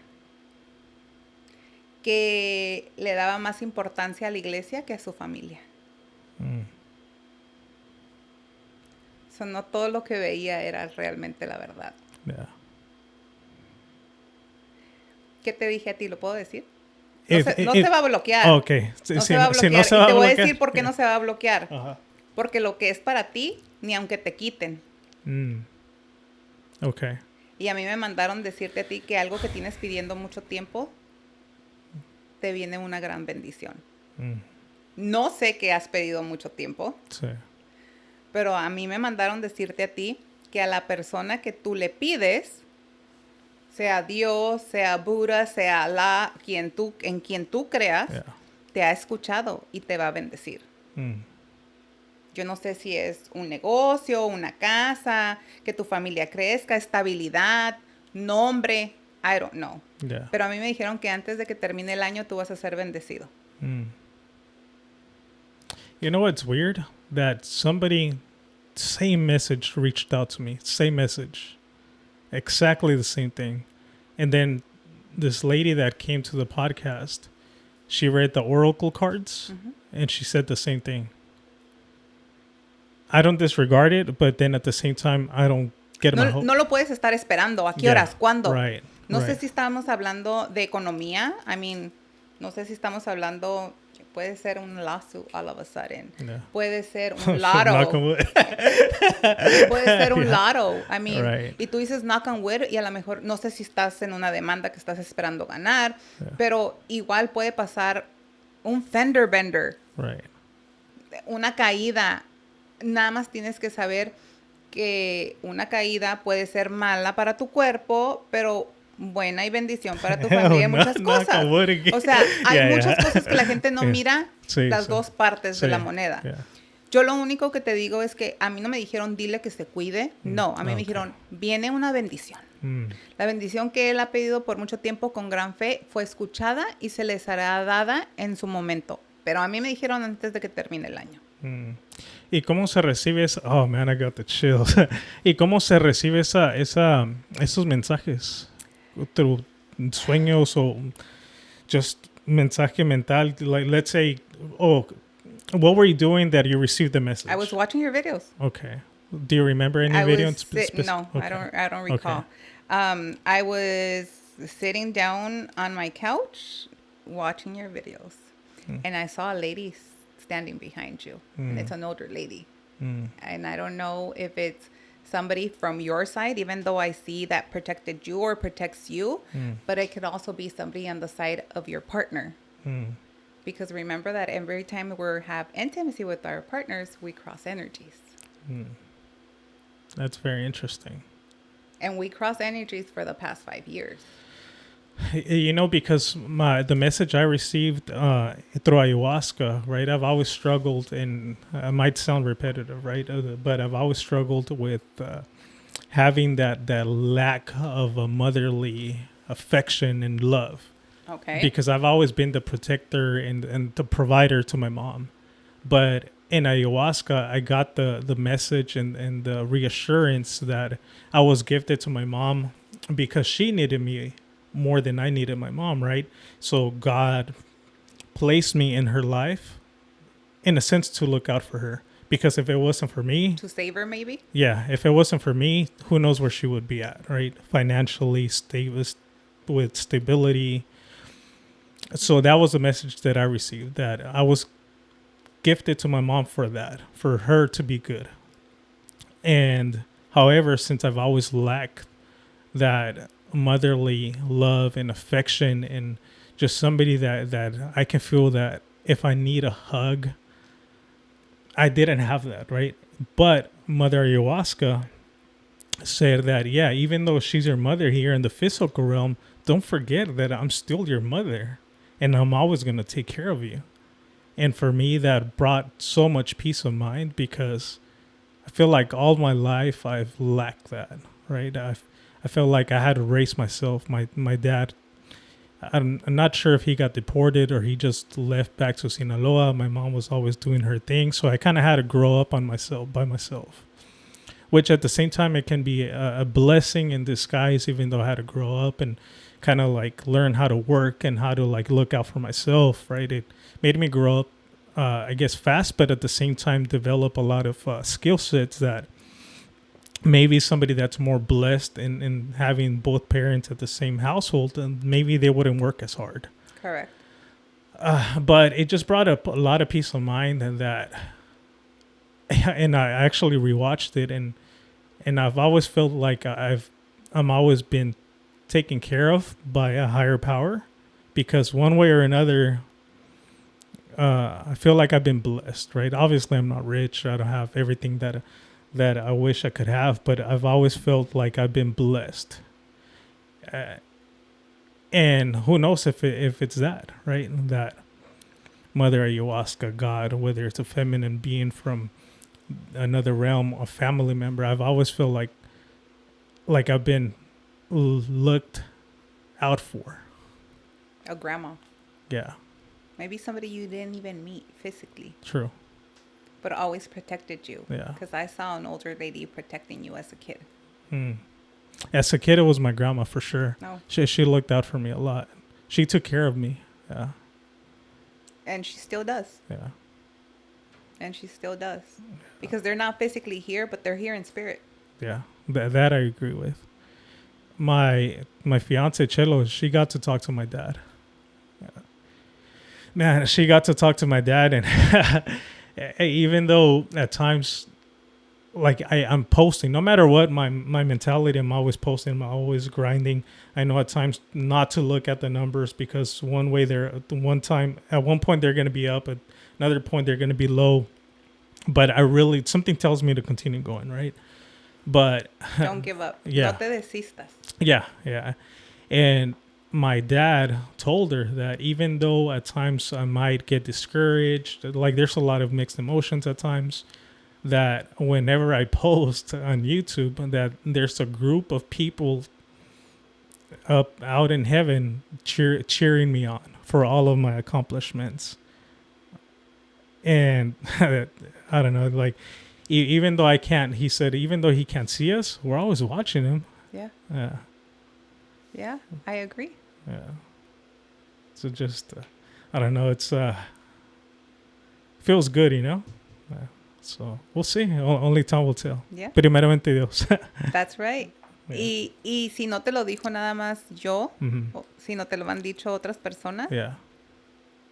que le daba más importancia a la iglesia que a su familia. So, no todo lo que veía era realmente la verdad. Yeah. ¿Qué te dije a ti? ¿Lo puedo decir? No se va a bloquear. Okay. No se va a bloquear. no se va y te a voy a bloquear. decir por qué no se va a bloquear. Ajá. Porque lo que es para ti, ni aunque te quiten. Okay. Y a mí me mandaron decirte a ti que algo que tienes pidiendo mucho tiempo, te viene una gran bendición. No sé qué has pedido mucho tiempo. Sí. Pero a mí me mandaron decirte a ti que a la persona que tú le pides, sea Dios, sea Buda, sea Allah, en quien tú creas, te ha escuchado y te va a bendecir. Yo no sé si es un negocio, una casa, que tu familia crezca, estabilidad, nombre, I don't know. Yeah. Pero a mí me dijeron que antes de que termine el año tú vas a ser bendecido. You know what's weird? That somebody, same message reached out to me. Same message. Exactly the same thing. And then this lady that came to the podcast, she read the oracle cards and she said the same thing. I don't disregard it, but then at the same time, I don't get my hope. No lo puedes estar esperando. ¿A qué horas? ¿Cuándo? Right. No sé si estamos hablando de economía. I mean, no sé si estamos hablando... Puede ser un lawsuit all of a sudden. Yeah. Puede ser un lotto. Puede ser un lotto. I mean, y tú dices knock on wood y a lo mejor no sé si estás en una demanda que estás esperando ganar, pero igual puede pasar un fender bender. Right. Una caída. Nada más tienes que saber que una caída puede ser mala para tu cuerpo, pero buena y bendición para tu familia y muchas cosas. O sea, hay muchas cosas que la gente no mira las dos partes de la moneda. Yo lo único que te digo es que a mí no me dijeron dile que se cuide. No, a mí me dijeron viene una bendición. La bendición que él ha pedido por mucho tiempo con gran fe fue escuchada y se les hará dada en su momento. Pero a mí me dijeron antes de que termine el año. ¿Y cómo se recibe eso? Oh, man, I got the chills. ¿Y cómo se recibe esos mensajes? Through sueños o just mensaje mental, like let's say, what were you doing that you received the message? I was watching your videos. Okay. Do you remember any video? No, okay. I don't recall. Okay. I was sitting down on my couch watching your videos, and I saw a lady standing behind you, and it's an older lady, and I don't know if it's somebody from your side, even though I see that protected you or protects you, but it could also be somebody on the side of your partner. Because remember that every time we have intimacy with our partners, we cross energies. That's very interesting. And we cross energies for the past 5 years. You know, because the message I received through ayahuasca, right? I've always struggled, and it might sound repetitive, right? But I've always struggled with having that lack of a motherly affection and love. Okay. Because I've always been the protector and the provider to my mom. But in ayahuasca, I got the message and the reassurance that I was gifted to my mom because she needed me more than I needed my mom, right? So God placed me in her life, in a sense, to look out for her. Because if it wasn't for me... To save her, maybe? Yeah, if it wasn't for me, who knows where she would be at, right? Financially, with stability. So that was the message that I received, that I was gifted to my mom for that, for her to be good. And however, since I've always lacked that motherly love and affection and just somebody that I can feel that if I need a hug, I didn't have that, right? But Mother Ayahuasca said that, yeah, even though she's your mother here in the physical realm, don't forget that I'm still your mother and I'm always going to take care of you. And for me, that brought so much peace of mind because I feel like all my life I've lacked that, right? I felt like I had to raise myself. My dad, I'm not sure if he got deported or he just left back to Sinaloa. My mom was always doing her thing. So I kind of had to grow up by myself, which at the same time, it can be a blessing in disguise, even though I had to grow up and kind of like learn how to work and how to like look out for myself, right? It made me grow up, I guess, fast, but at the same time develop a lot of skill sets that maybe somebody that's more blessed in having both parents at the same household, and maybe they wouldn't work as hard. Correct. But it just brought up a lot of peace of mind, and that, and I actually rewatched it, and I've always felt like I'm always been taken care of by a higher power, because one way or another, I feel like I've been blessed, right? Obviously, I'm not rich. I don't have everything that I wish I could have, but I've always felt like I've been blessed. And who knows if it's that, right? That Mother Ayahuasca, God, whether it's a feminine being from another realm, a family member, I've always felt like I've been looked out for. A grandma. Yeah. Maybe somebody you didn't even meet physically. True. But always protected you. Yeah. Because I saw an older lady protecting you as a kid. As a kid, it was my grandma for sure. No. She looked out for me a lot. She took care of me. Yeah. And she still does. Yeah. And she still does. Because they're not physically here, but they're here in spirit. Yeah. That I agree with. My fiance Chelo, she got to talk to my dad. Yeah. Man, she got to talk to my dad, and even though at times, like I'm posting, no matter what my mentality, I'm always posting, I'm always grinding. I know at times not to look at the numbers, because at one point they're going to be up, at another point they're going to be low. But something tells me to continue going, right? But don't give up. Yeah. No te desistas. Yeah. And my dad told her that even though at times I might get discouraged, like there's a lot of mixed emotions at times, that whenever I post on YouTube, that there's a group of people out in heaven cheering me on for all of my accomplishments. And I don't know, like, even though I can't, he said, even though he can't see us, we're always watching him. Yeah. Yeah. Yeah, I agree. Yeah. So just, I don't know, it's, feels good, you know? So we'll see. Only time will tell. Yeah. Primeramente Dios. That's right. Yeah. Y si no te lo dijo nada más yo, Mm-hmm. o si no te lo han dicho otras personas, Yeah.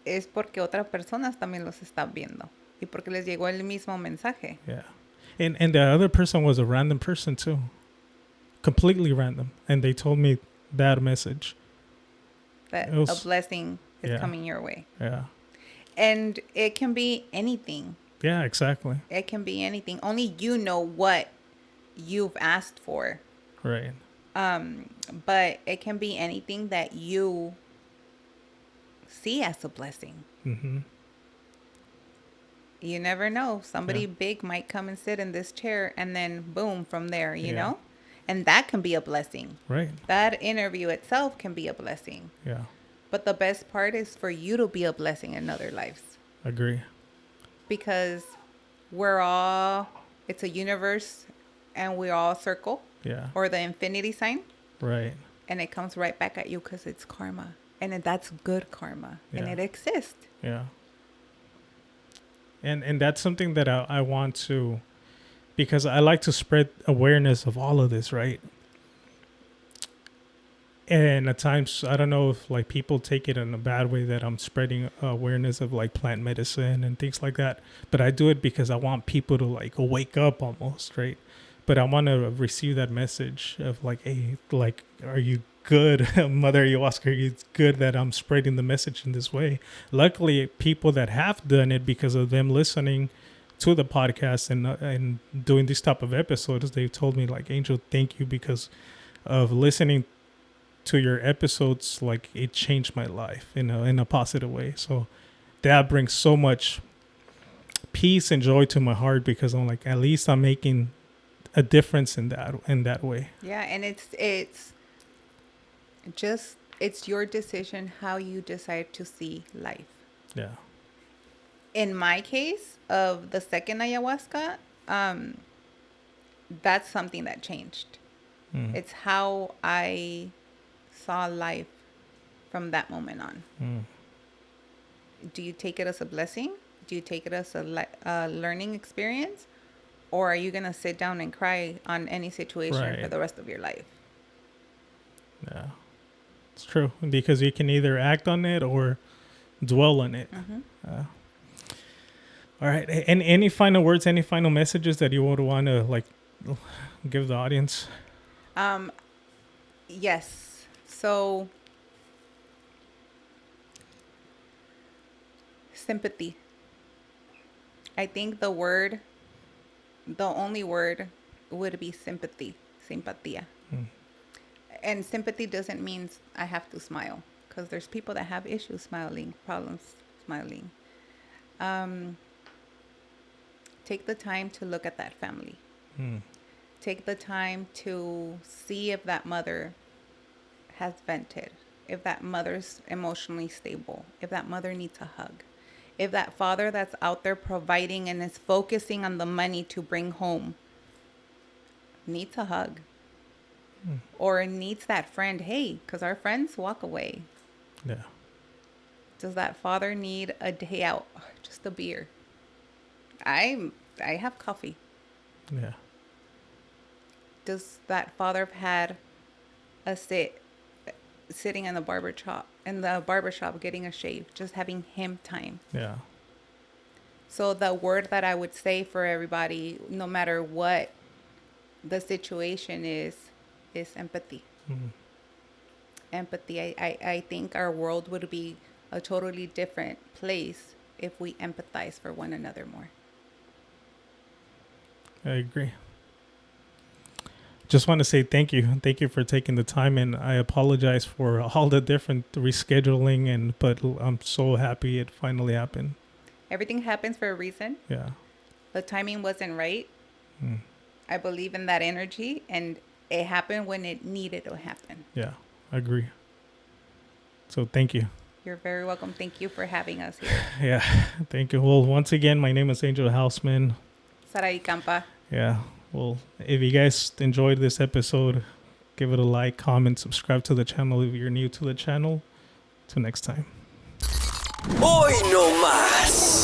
es porque otras personas también los están viendo. Y porque les llegó el mismo mensaje. Yeah. And the other person was a random person too. Completely random. And they told me that message. That was, a blessing is coming your way. Yeah. And it can be anything. Yeah, exactly. It can be anything. Only you know what you've asked for. Right. But it can be anything that you see as a blessing. Mm-hmm. You never know. Somebody big might come and sit in this chair, and then boom, from there, you know? And that can be a blessing. Right. That interview itself can be a blessing. Yeah. But the best part is for you to be a blessing in other lives. Agree. Because it's a universe, and we all circle. Yeah. Or the infinity sign. Right. And it comes right back at you because it's karma. And that's good karma. Yeah. And it exists. Yeah. And that's something that I want to, because I like to spread awareness of all of this, right? And at times, I don't know if like people take it in a bad way that I'm spreading awareness of like plant medicine and things like that. But I do it because I want people to like wake up almost, right? But I want to receive that message of like, hey, like, are you good? Mother Ayahuasca, are you good that I'm spreading the message in this way? Luckily, people that have done it because of them listening to the podcast and doing these type of episodes, they've told me like, Angel, thank you, because of listening to your episodes, like it changed my life in a positive way. So that brings so much peace and joy to my heart, because I'm like, at least I'm making a difference in that way. Yeah, and it's your decision how you decide to see life. Yeah. In my case of the second ayahuasca, that's something that changed. It's how I saw life from that moment on? Do you take it as a blessing? Do you take it as a learning experience? Or are you going to sit down and cry on any situation for the rest of your life? Yeah, it's true. Because you can either act on it or dwell on it. All right. And any final words, any final messages that you would want to like give the audience? Yes. So, sympathy. I think the only word would be sympathy. Simpatia. And sympathy doesn't mean I have to smile, because there's people that have issues smiling, problems smiling. Take the time to look at that family. Take the time to see if that mother has vented, if that mother's emotionally stable, if that mother needs a hug, if that father that's out there providing and is focusing on the money to bring home needs a hug, or needs that friend, hey, because our friends walk away. Yeah. Does that father need a day out, just a beer? I have coffee. Yeah. Does that father have had a sitting in the barbershop getting a shave, just having him time? Yeah. So the word that I would say for everybody, no matter what the situation is empathy. Empathy. I think our world would be a totally different place if we empathize for one another more. I agree. Just want to say thank you. Thank you for taking the time, and I apologize for all the different rescheduling, but I'm so happy it finally happened. Everything happens for a reason. Yeah. The timing wasn't right. I believe in that energy, and it happened when it needed to happen. Yeah, I agree. So thank you. You're very welcome. Thank you for having us here. Yeah, thank you. Well, once again, my name is Angel Houseman. Sarai Campa. Yeah. Well, if you guys enjoyed this episode, give it a like, comment, subscribe to the channel if you're new to the channel. Till next time. Hoy no más.